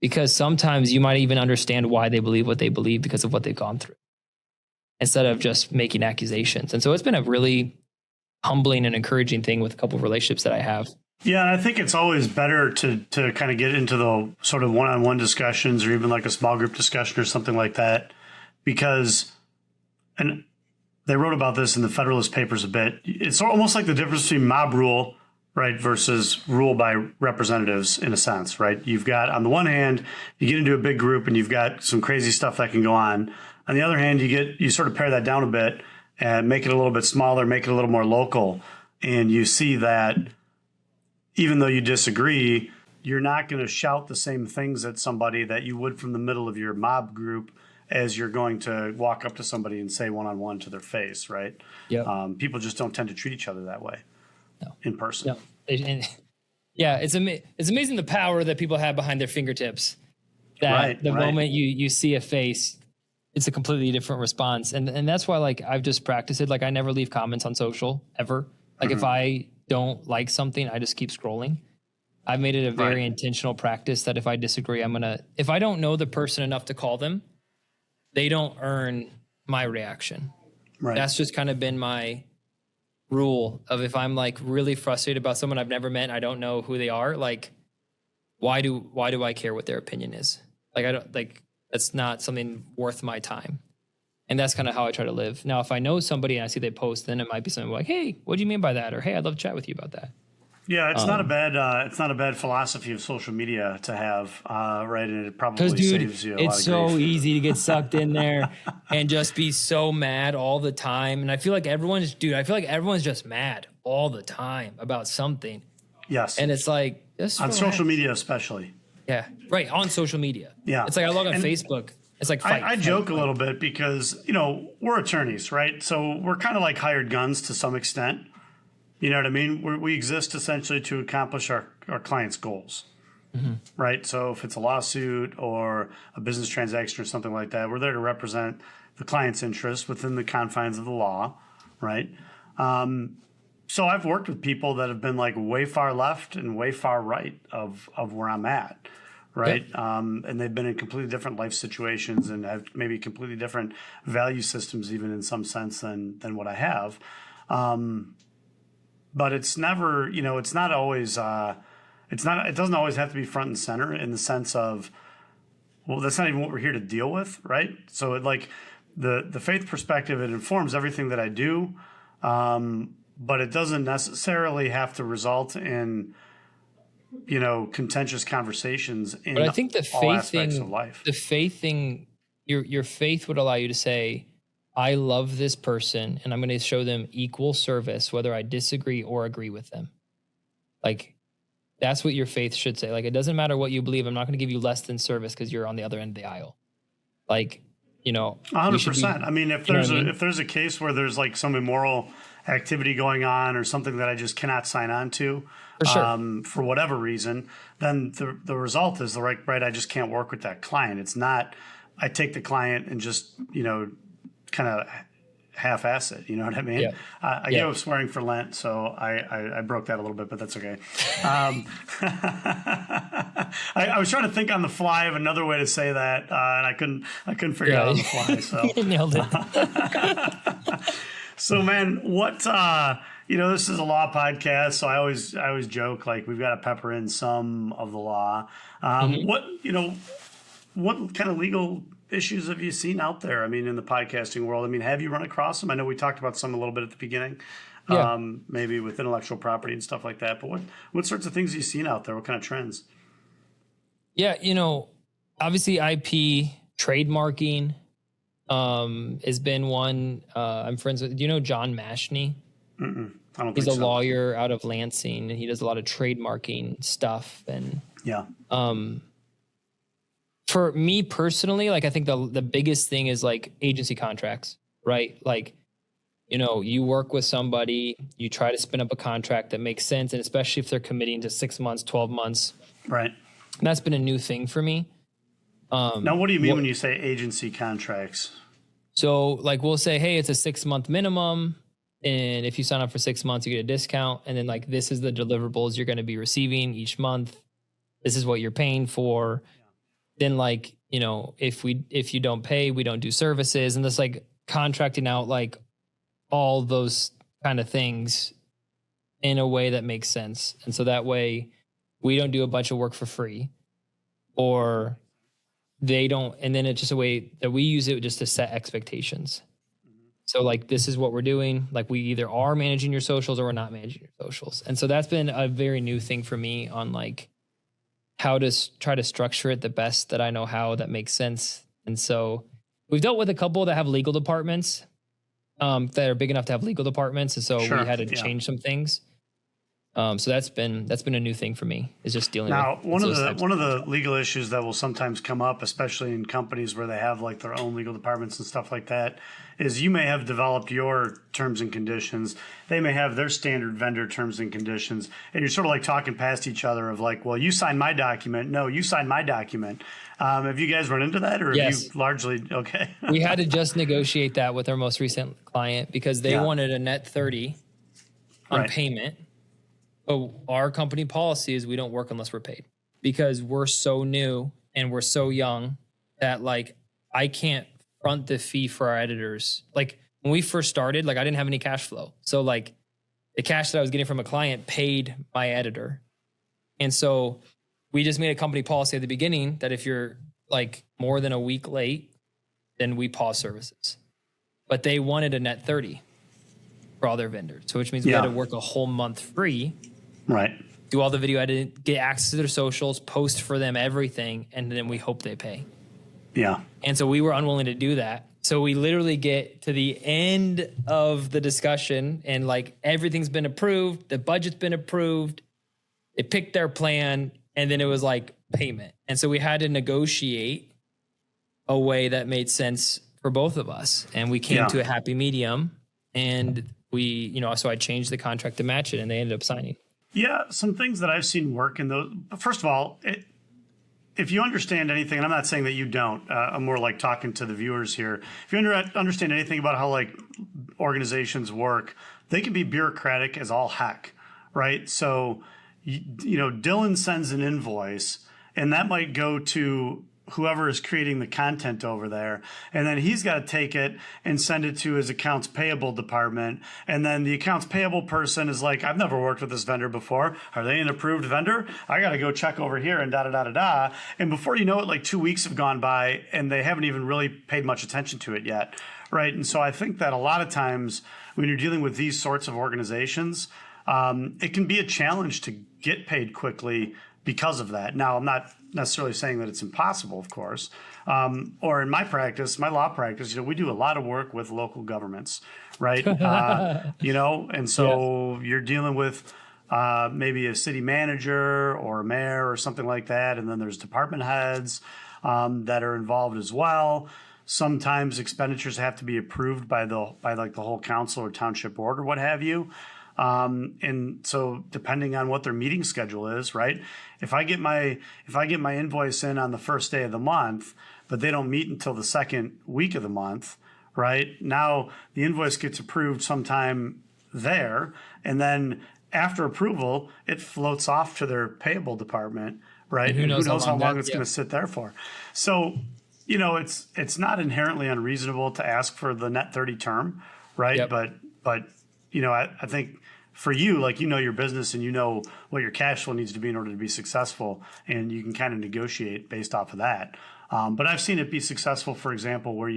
Because sometimes you might even understand why they believe what they believe because of what they've gone through, instead of just making accusations. And so it's been a really humbling and encouraging thing with a couple of relationships that I have. Yeah, and I think it's always better to kind of get into the sort of one-on-one discussions or even like a small group discussion or something like that, because, and they wrote about this in the Federalist Papers a bit, it's almost like the difference between mob rule, right, versus rule by representatives in a sense, right? You've got, on the one hand, you get into a big group and you've got some crazy stuff that can go on. On the other hand, you sort of pare that down a bit and make it a little bit smaller, make it a little more local. And you see that even though you disagree, you're not going to shout the same things at somebody that you would from the middle of your mob group as you're going to walk up to somebody and say one-on-one to their face, right? Yep. People just don't tend to treat each other that way in person. No. Yeah, it's amazing the power that people have behind their fingertips. That the moment you see a face, it's a completely different response. And that's why, like, I've just practiced it. Like, I never leave comments on social ever. Like, if I don't like something, I just keep scrolling. I've made it a very intentional practice that if I disagree, if I don't know the person enough to call them, they don't earn my reaction. Right. That's just kind of been my rule of, if I'm like really frustrated about someone I've never met, I don't know who they are, like, why do I care what their opinion is? Like, I don't, like, that's not something worth my time. And that's kind of how I try to live. Now, if I know somebody and I see they post, then it might be something like, hey, what do you mean by that? Or, hey, I'd love to chat with you about that. Yeah, it's not a bad philosophy of social media to have, right? And it probably saves you a lot of grief. It's so easy to get sucked in there and just be so mad all the time. And I feel like everyone's just mad all the time about something. Yes. And it's like, on social media especially. Yeah, right, on social media. Yeah. It's like I log on Facebook. It's like I joke a little bit because, we're attorneys, right? So we're kind of like hired guns to some extent. You know what I mean? We exist essentially to accomplish our clients' goals, right? So if it's a lawsuit or a business transaction or something like that, we're there to represent the client's interests within the confines of the law, right? So I've worked with people that have been like way far left and way far right of where I'm at, right? Yep. And they've been in completely different life situations and have maybe completely different value systems, even in some sense than what I have. But it's never, it's not always, it doesn't always have to be front and center in the sense of, well, that's not even what we're here to deal with, right? So the faith perspective, it informs everything that I do, but it doesn't necessarily have to result in, contentious conversations in but I think the all faith aspects thing, of life. The faith thing, your faith would allow you to say, I love this person and I'm going to show them equal service, whether I disagree or agree with them. Like, that's what your faith should say. Like, it doesn't matter what you believe. I'm not going to give you less than service because you're on the other end of the aisle. Like, 100%. I mean, if there's a case where there's like some immoral activity going on or something that I just cannot sign on to, for sure, for whatever reason, then the result is right. I just can't work with that client. It's not, I take the client and just, kind of half-ass it, you know what I mean? Yeah. I gave up swearing for Lent, so I broke that a little bit, but that's okay. I was trying to think on the fly of another way to say that, and I couldn't figure it out on the fly. So you nailed it. So, man, what this is a law podcast, so I always joke like we've got to pepper in some of the law. What kind of legal issues have you seen out there? I mean, in the podcasting world, I mean, have you run across them? I know we talked about some a little bit at the beginning, maybe with intellectual property and stuff like that. But what sorts of things have you seen out there? What kind of trends? Yeah, obviously IP trademarking has been one. I'm friends with. Do you know John Mashney? I don't think He's a so. lawyer out of Lansing, and he does a lot of trademarking stuff. And for me personally, like, I think the biggest thing is like agency contracts, right? Like, you work with somebody, you try to spin up a contract that makes sense, and especially if they're committing to 6 months, 12 months. Right. And that's been a new thing for me. Now, what do you mean when you say agency contracts? So, like, we'll say, hey, it's a 6-month minimum, and if you sign up for 6 months, you get a discount. And then, like, this is the deliverables you're going to be receiving each month. This is what you're paying for. Then, like, if you don't pay, we don't do services, and this, like, contracting out like all those kind of things in a way that makes sense. And so that way we don't do a bunch of work for free, or they don't. And then it's just a way that we use it just to set expectations. So, like, this is what we're doing. Like, we either are managing your socials or we're not managing your socials. And so that's been a very new thing for me on, like, how to try to structure it the best that I know how, that makes sense. And so we've dealt with a couple that have legal departments that are big enough to have legal departments. And so we had to change some things. So that's been a new thing for me, is just dealing Now, with one of those types the legal issues that will sometimes come up, especially in companies where they have like their own legal departments and stuff like that, is you may have developed your terms and conditions. They may have their standard vendor terms and conditions, and you're sort of like talking past each other of like, well, you signed my document. No, you signed my document. Have you guys run into that, or have Yes. you largely okay? We had to just negotiate that with our most recent client because they Yeah. wanted a net 30 on Right. payment. But our company policy is we don't work unless we're paid, because we're so new and we're so young that like I can't front the fee for our editors. Like when we first started, like I didn't have any cash flow. So like the cash that I was getting from a client paid my editor. And so we just made a company policy at the beginning that if you're like more than a week late, then we pause services. But they wanted a net 30 for all their vendors. So which means we had to work a whole month free. Right. Do all the video editing, get access to their socials, post for them everything, and then we hope they pay. Yeah. And so we were unwilling to do that. So we literally get to the end of the discussion and like everything's been approved, the budget's been approved, they picked their plan, and then it was like payment. And so we had to negotiate a way that made sense for both of us. And we came to a happy medium, and so I changed the contract to match it, and they ended up signing. Yeah, some things that I've seen work in those. First of all, if you understand anything, and I'm not saying that you don't, I'm more like talking to the viewers here. If you understand anything about how like organizations work, they can be bureaucratic as all heck, right? So, Dillon sends an invoice, and that might go to whoever is creating the content over there. And then he's got to take it and send it to his accounts payable department. And then the accounts payable person is like, I've never worked with this vendor before. Are they an approved vendor? I got to go check over here and da-da-da-da-da. And before you know it, like 2 weeks have gone by and they haven't even really paid much attention to it yet. Right. And so I think that a lot of times when you're dealing with these sorts of organizations, it can be a challenge to get paid quickly because of that. Now, I'm not necessarily saying that it's impossible, of course. Or in my practice, my law practice, we do a lot of work with local governments, right? And so you're dealing with maybe a city manager or a mayor or something like that. And then there's department heads that are involved as well. Sometimes expenditures have to be approved by the whole council or township board or what have you. And so depending on what their meeting schedule is, right? If I get my invoice in on the first day of the month, but they don't meet until the second week of the month, right? Now the invoice gets approved sometime there. And then after approval, it floats off to their payable department, right? And who knows how long it's going to sit there for. So, it's not inherently unreasonable to ask for the net 30 term, right? Yep. But I think for you, like, your business and what your cash flow needs to be in order to be successful, and you can kind of negotiate based off of that. But I've seen it be successful, for example, where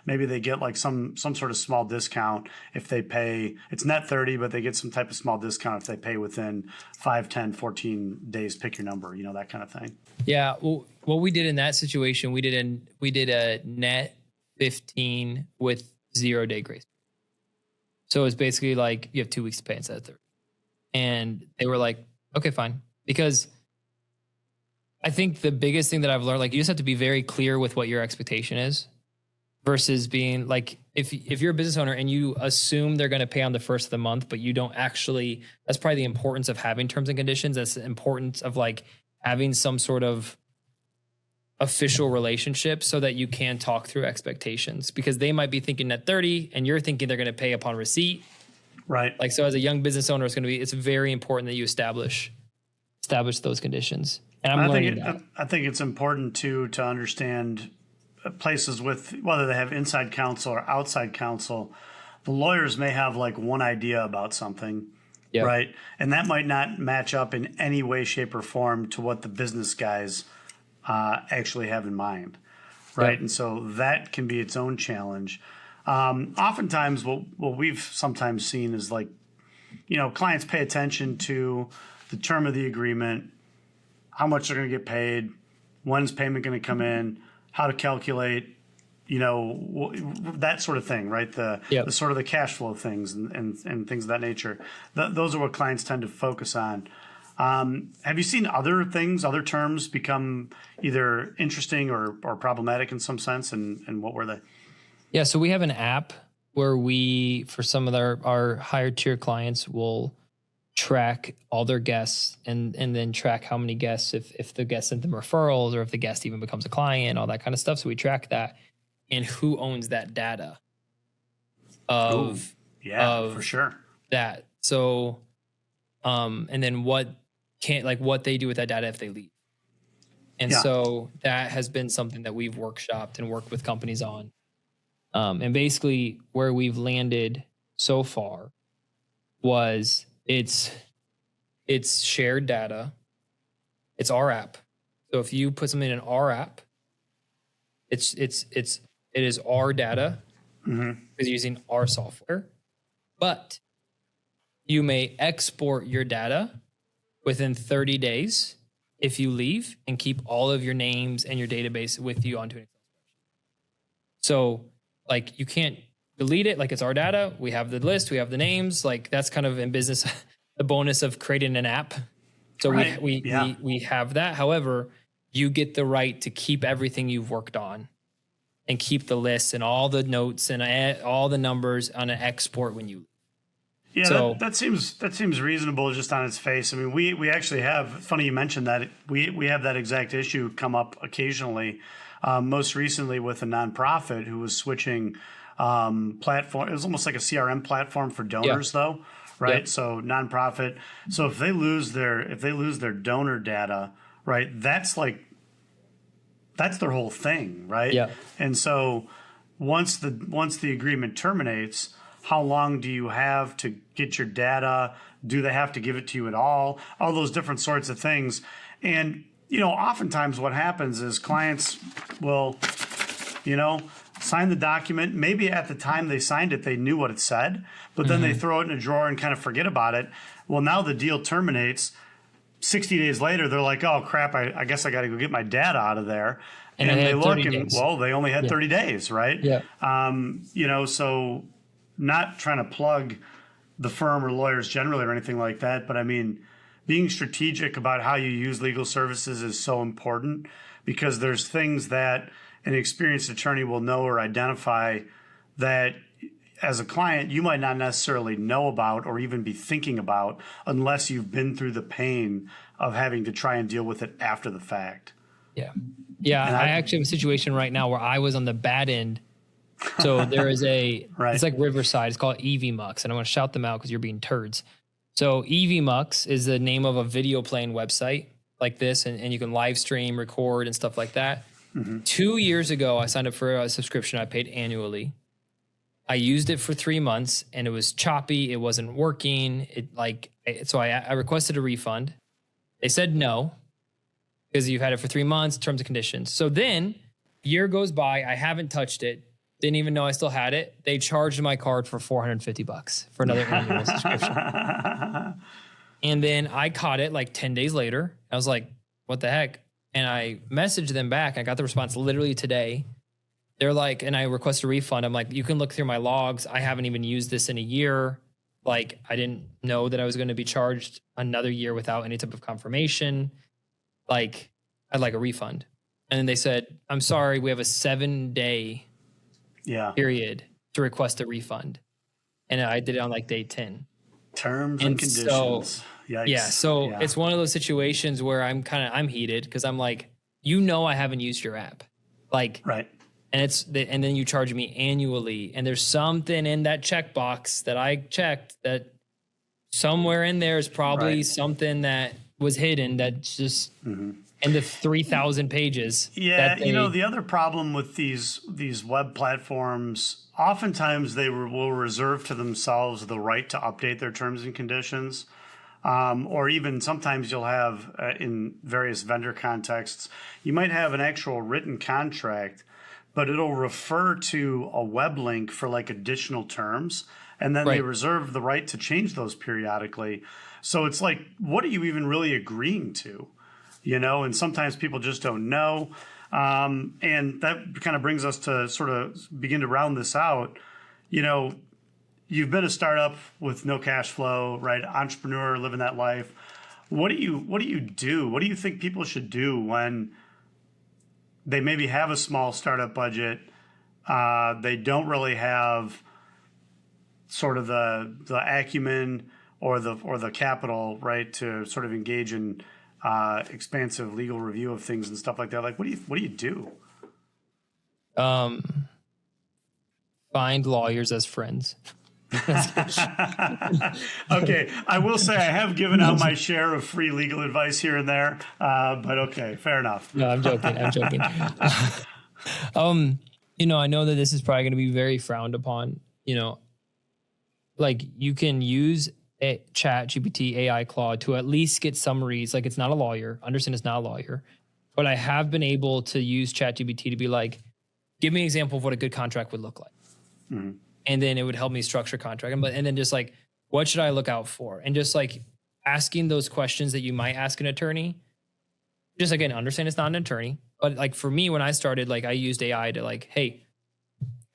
maybe they get like some sort of small discount if they pay, it's net 30, but they get some type of small discount if they pay within 5, 10, 14 days, pick your number, that kind of thing. Yeah. Well, what we did in that situation, we did a net 15 with 0-day grace. So it's basically like you have 2 weeks to pay instead of 30. And they were like, okay, fine. Because I think the biggest thing that I've learned, like, you just have to be very clear with what your expectation is versus being like, if you're a business owner and you assume they're going to pay on the first of the month, but you don't actually, that's probably the importance of having terms and conditions. That's the importance of like having some sort of official relationship so that you can talk through expectations, because they might be thinking net 30 and you're thinking they're going to pay upon receipt. Right. Like, so as a young business owner, it's very important that you establish those conditions. And I think it's important to understand places with, whether they have inside counsel or outside counsel, the lawyers may have like one idea about something. Yep. Right. And that might not match up in any way, shape, or form to what the business guys actually have in mind, right? Yep. And so that can be its own challenge. Oftentimes, what we've sometimes seen is like, clients pay attention to the term of the agreement, how much they're going to get paid, when's payment going to come in, how to calculate that sort of thing, right? The sort of the cash flow things and things of that nature. Those are what clients tend to focus on. Have you seen other terms become either interesting or problematic in some sense? And what were they? Yeah. So we have an app where we, for some of our higher tier clients, will track all their guests and then track how many guests, if the guest sent them referrals or if the guest even becomes a client, all that kind of stuff. So we track that and who owns that data for sure. That. So, and then what they do with that data if they leave. And so that has been something that we've workshopped and worked with companies on. And basically where we've landed so far was it's shared data. It's our app. So if you put something in our app, it is our data because using our software, but you may export your data within 30 days if you leave and keep all of your names and your database with you onto an Excel spreadsheet. So like you can't delete it. Like it's our data. We have the list. We have the names. Like that's kind of in business, the bonus of creating an app. So we have that. However, you get the right to keep everything you've worked on and keep the list and all the notes and all the numbers on an export when you. Yeah, so, that seems reasonable just on its face. I mean, we actually have. Funny you mentioned that. We have that exact issue come up occasionally. Most recently with a nonprofit who was switching platform. It was almost like a CRM platform for donors, though, right? Yep. So nonprofit. So if they lose their donor data, right, that's their whole thing, right? Yeah. And so once the agreement terminates, how long do you have to get your data? Do they have to give it to you at all? All those different sorts of things. And, oftentimes what happens is clients will, sign the document. Maybe at the time they signed it, they knew what it said, but then they throw it in a drawer and kind of forget about it. Well, now the deal terminates. 60 days later, they're like, oh, crap, I guess I got to go get my data out of there. And they look and, well, they only had 30 days, right? Yeah. So not trying to plug the firm or lawyers generally or anything like that, but I mean, being strategic about how you use legal services is so important because there's things that an experienced attorney will know or identify that as a client, you might not necessarily know about or even be thinking about unless you've been through the pain of having to try and deal with it after the fact. Yeah. Yeah. I actually have a situation right now where I was on the bad end. So there is it's like Riverside. It's called EVMux. And I want to shout them out because you're being turds. So EVMux is the name of a video playing website like this. And you can live stream, record and stuff like that. 2 years ago, I signed up for a subscription I paid annually. I used it for 3 months and it was choppy. It wasn't working. So I requested a refund. They said no, because you've had it for 3 months, terms and conditions. So then year goes by. I haven't touched it. Didn't even know I still had it. They charged my card for $450 for another annual subscription. And then I caught it like 10 days later. I was like, what the heck? And I messaged them back. I got the response literally today. They're like, and I requested a refund. I'm like, you can look through my logs. I haven't even used this in a year. Like, I didn't know that I was going to be charged another year without any type of confirmation. Like, I'd like a refund. And then they said, I'm sorry, we have a 7-day period to request a refund. And I did it on like day 10. Terms and conditions. So, it's one of those situations where I'm heated because I'm like, I haven't used your app. Like, right. And and then you charge me annually. And there's something in that checkbox that I checked that somewhere in there is probably something that was hidden that's just in the 3,000 pages. Yeah, the other problem with these web platforms, oftentimes they will reserve to themselves the right to update their terms and conditions. Or even sometimes you'll have, in various vendor contexts, you might have an actual written contract, but it'll refer to a web link for like additional terms. And then they reserve the right to change those periodically. So it's like, what are you even really agreeing to? And sometimes people just don't know. And that kind of brings us to sort of begin to round this out. You know, you've been a startup with no cash flow, right? Entrepreneur, living that life. What do you do? What do you think people should do when they maybe have a small startup budget? They don't really have sort of the acumen or the capital, right, to sort of engage in expansive legal review of things and stuff like that. Like, what do you do? Find lawyers as friends. Okay, I will say I have given out my share of free legal advice here and there, but okay, fair enough. No, I'm joking. You know, I know that this is probably going to be very frowned upon. You know, like you can use a Chat GPT, AI, Claude to at least get summaries. Like it's not a lawyer. Understand it's not a lawyer, but I have been able to use Chat GPT to be like, give me an example of what a good contract would look like. Mm-hmm. And then it would help me structure contract. And then just like, what should I look out for? And just like asking those questions that you might ask an attorney. Just again, understand it's not an attorney. But like for me, when I started, like I used AI to like, hey,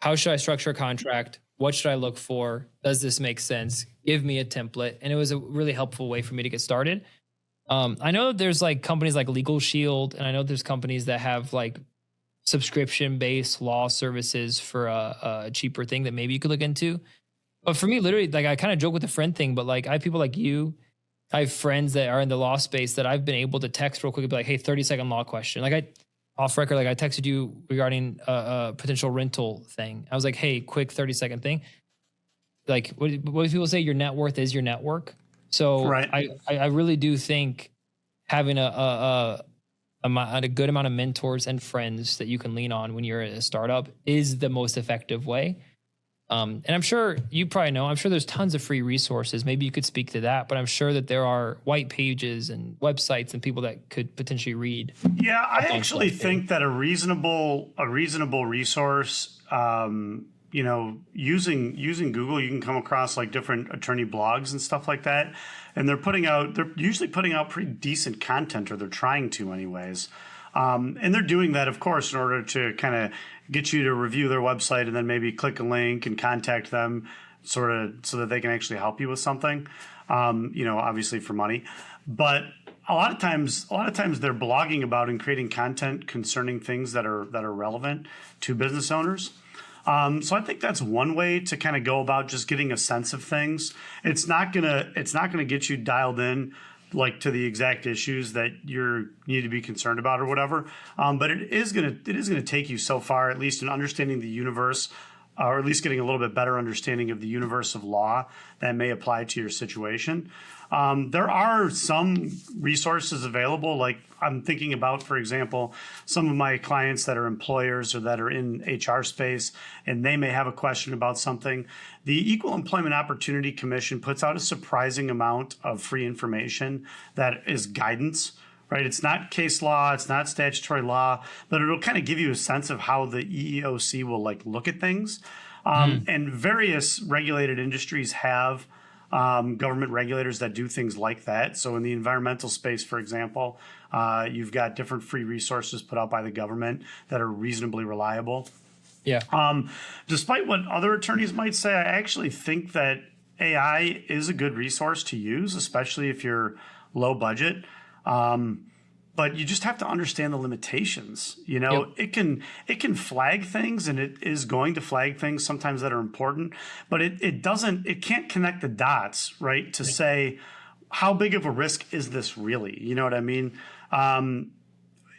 how should I structure a contract? What should I look for? Does this make sense? Give me a template. And it was a really helpful way for me to get started. I know there's like companies like Legal Shield, and I know there's companies that have like subscription-based law services for a cheaper thing that maybe you could look into. But for me, literally, like I kind of joke with the friend thing, but like I have people like you, I have friends that are in the law space that I've been able to text real quick and be like, hey, 30-second law question. Like off record, like I texted you regarding a potential rental thing. I was like, hey, quick 30-second thing. Like what do people say? Your net worth is your network. So right. I really do think having a good amount of mentors and friends that you can lean on when you're a startup is the most effective way. And I'm sure you probably know, I'm sure there's tons of free resources. Maybe you could speak to that, but I'm sure that there are white pages and websites and people that could potentially read. Yeah, I actually think that a reasonable resource, you know, using Google, you can come across like different attorney blogs and stuff like that. And they're usually putting out pretty decent content, or they're trying to anyways. And they're doing that, of course, in order to kind of get you to review their website and then maybe click a link and contact them sort of so that they can actually help you with something, you know, obviously for money. But a lot of times they're blogging about and creating content concerning things that are relevant to business owners. So I think that's one way to kind of go about just getting a sense of things. It's not gonna get you dialed in like to the exact issues that you need to be concerned about or whatever. But it is gonna take you so far, at least in understanding the universe, or at least getting a little bit better understanding of the universe of law that may apply to your situation. There are some resources available, like I'm thinking about, for example, some of my clients that are employers or that are in HR space, and they may have a question about something. The Equal Employment Opportunity Commission puts out a surprising amount of free information that is guidance, right? It's not case law, it's not statutory law, but it'll kind of give you a sense of how the EEOC will like look at things. And various regulated industries have government regulators that do things like that. So in the environmental space, for example, you've got different free resources put out by the government that are reasonably reliable. Yeah. Despite what other attorneys might say, I actually think that AI is a good resource to use, especially if you're low budget. But you just have to understand the limitations. You know, it can flag things, and it is going to flag things sometimes that are important, but it can't connect the dots, right? To say, how big of a risk is this really? You know what I mean?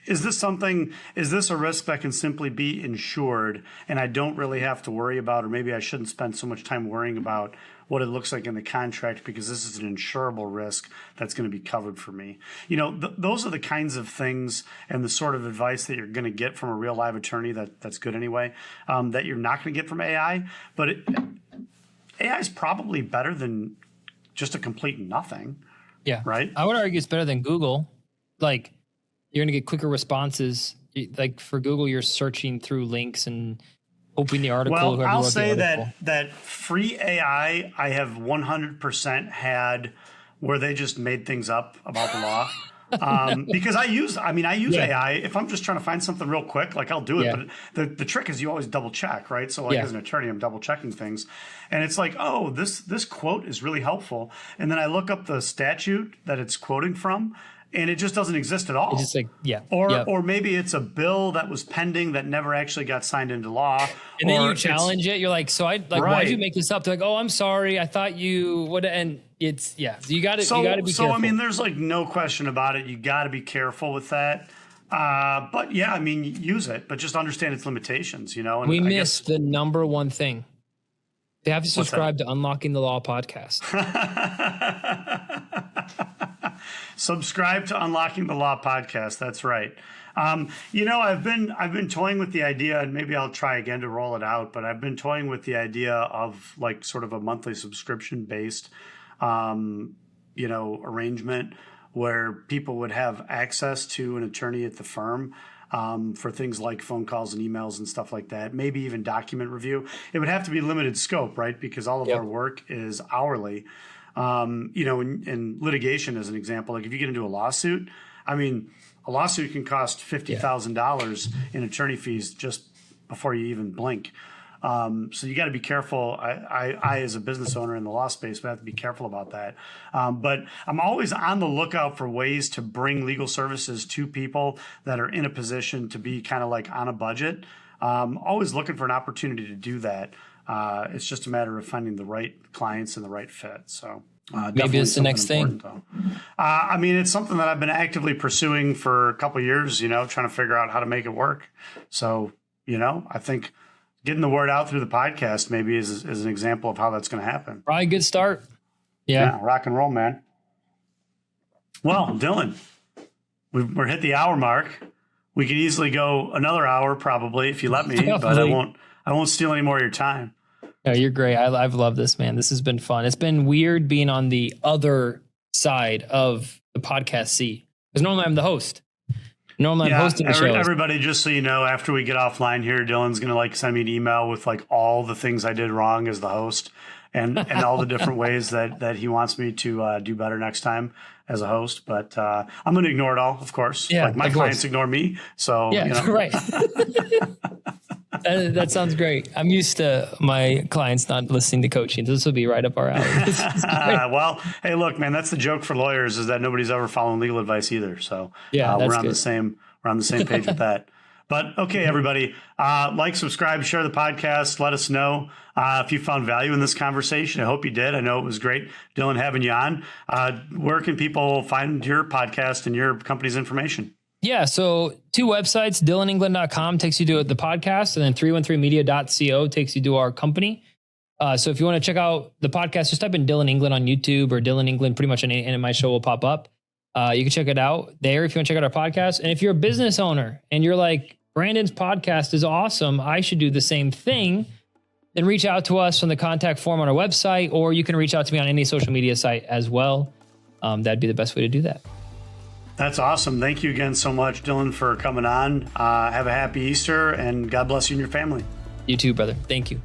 Is this a risk that can simply be insured and I don't really have to worry about, or maybe I shouldn't spend so much time worrying about what it looks like in the contract because this is an insurable risk that's going to be covered for me. You know, those are the kinds of things and the sort of advice that you're going to get from a real live attorney that's good anyway, that you're not going to get from AI. But AI is probably better than just a complete nothing. Yeah. Right? I would argue it's better than Google. Like, you're going to get quicker responses. Like for Google, you're searching through links and opening the article. Well, I'll say that free AI, I have 100% had where they just made things up about the law. Because I use Yeah. AI. If I'm just trying to find something real quick, like I'll do it. Yeah. But the trick is you always double check, right? So like Yeah. as an attorney, I'm double checking things, and it's like, oh, this quote is really helpful, and then I look up the statute that it's quoting from, and it just doesn't exist at all. It's just like, yeah. Or maybe it's a bill that was pending that never actually got signed into law. And then or you challenge it. You're like, so I like, why'd you Right. make this up? They're like, oh, I'm sorry. I thought you would. And it's, yeah. So you got to be So careful. I mean, there's like no question about it. You got to be careful with that. But yeah, I mean, use it, but just understand its limitations. And we I missed the number one thing. They have to What's that? subscribe to Unlocking the Law podcast. Subscribe to Unlocking the Law podcast. That's right. I've been toying with the idea, and maybe I'll try again to roll it out. But I've been toying with the idea of like sort of a monthly subscription based, arrangement where people would have access to an attorney at the firm. For things like phone calls and emails and stuff like that, maybe even document review. It would have to be limited scope, right? Because all of our work is hourly. In litigation, as an example, like if you get into a lawsuit, I mean, a lawsuit can cost $50,000 in attorney fees just before you even blink. So you got to be careful. I, as a business owner in the law space, would have to be careful about that. But I'm always on the lookout for ways to bring legal services to people that are in a position to be kind of like on a budget. Always looking for an opportunity to do that. It's just a matter of finding the right clients and the right fit. So Maybe it's the next thing. I mean, it's something that I've been actively pursuing for a couple of years, trying to figure out how to make it work. So, I think getting the word out through the podcast maybe is an example of how that's going to happen. Probably a good start. Yeah. Rock and roll, man. Well, Dillon, we're hit the hour mark. We could easily go another hour probably if you let me, but I won't steal any more of your time. No, you're great. I've loved this, man. This has been fun. It's been weird being on the other side of the podcast seat because normally I'm the host. Normally I'm hosting the show. Everybody, just so you know, after we get offline here, Dylan's going to send me an email with all the things I did wrong as the host and all the different ways that he wants me to do better next time as a host. But I'm going to ignore it all, of course. Yeah, my clients ignore me. So, yeah, right. That sounds great. I'm used to my clients not listening to coaching. This will be right up our alley. Well, hey, look, man, that's the joke for lawyers is that nobody's ever following legal advice either. So we're on the same page with that. But okay, everybody, subscribe, share the podcast. Let us know if you found value in this conversation. I hope you did. I know it was great, Dillon, having you on. Where can people find your podcast and your company's information? Yeah, so 2 websites, dillonengland.com takes you to the podcast, and then 313media.co takes you to our company. So if you want to check out the podcast, just type in Dillon England on YouTube or Dillon England, pretty much any of my show will pop up. You can check it out there if you want to check out our podcast. And if you're a business owner and you're like, Brandon's podcast is awesome, I should do the same thing, then reach out to us on the contact form on our website, or you can reach out to me on any social media site as well. That'd be the best way to do that. That's awesome. Thank you again so much, Dillon, for coming on. Have a happy Easter, and God bless you and your family. You too, brother. Thank you.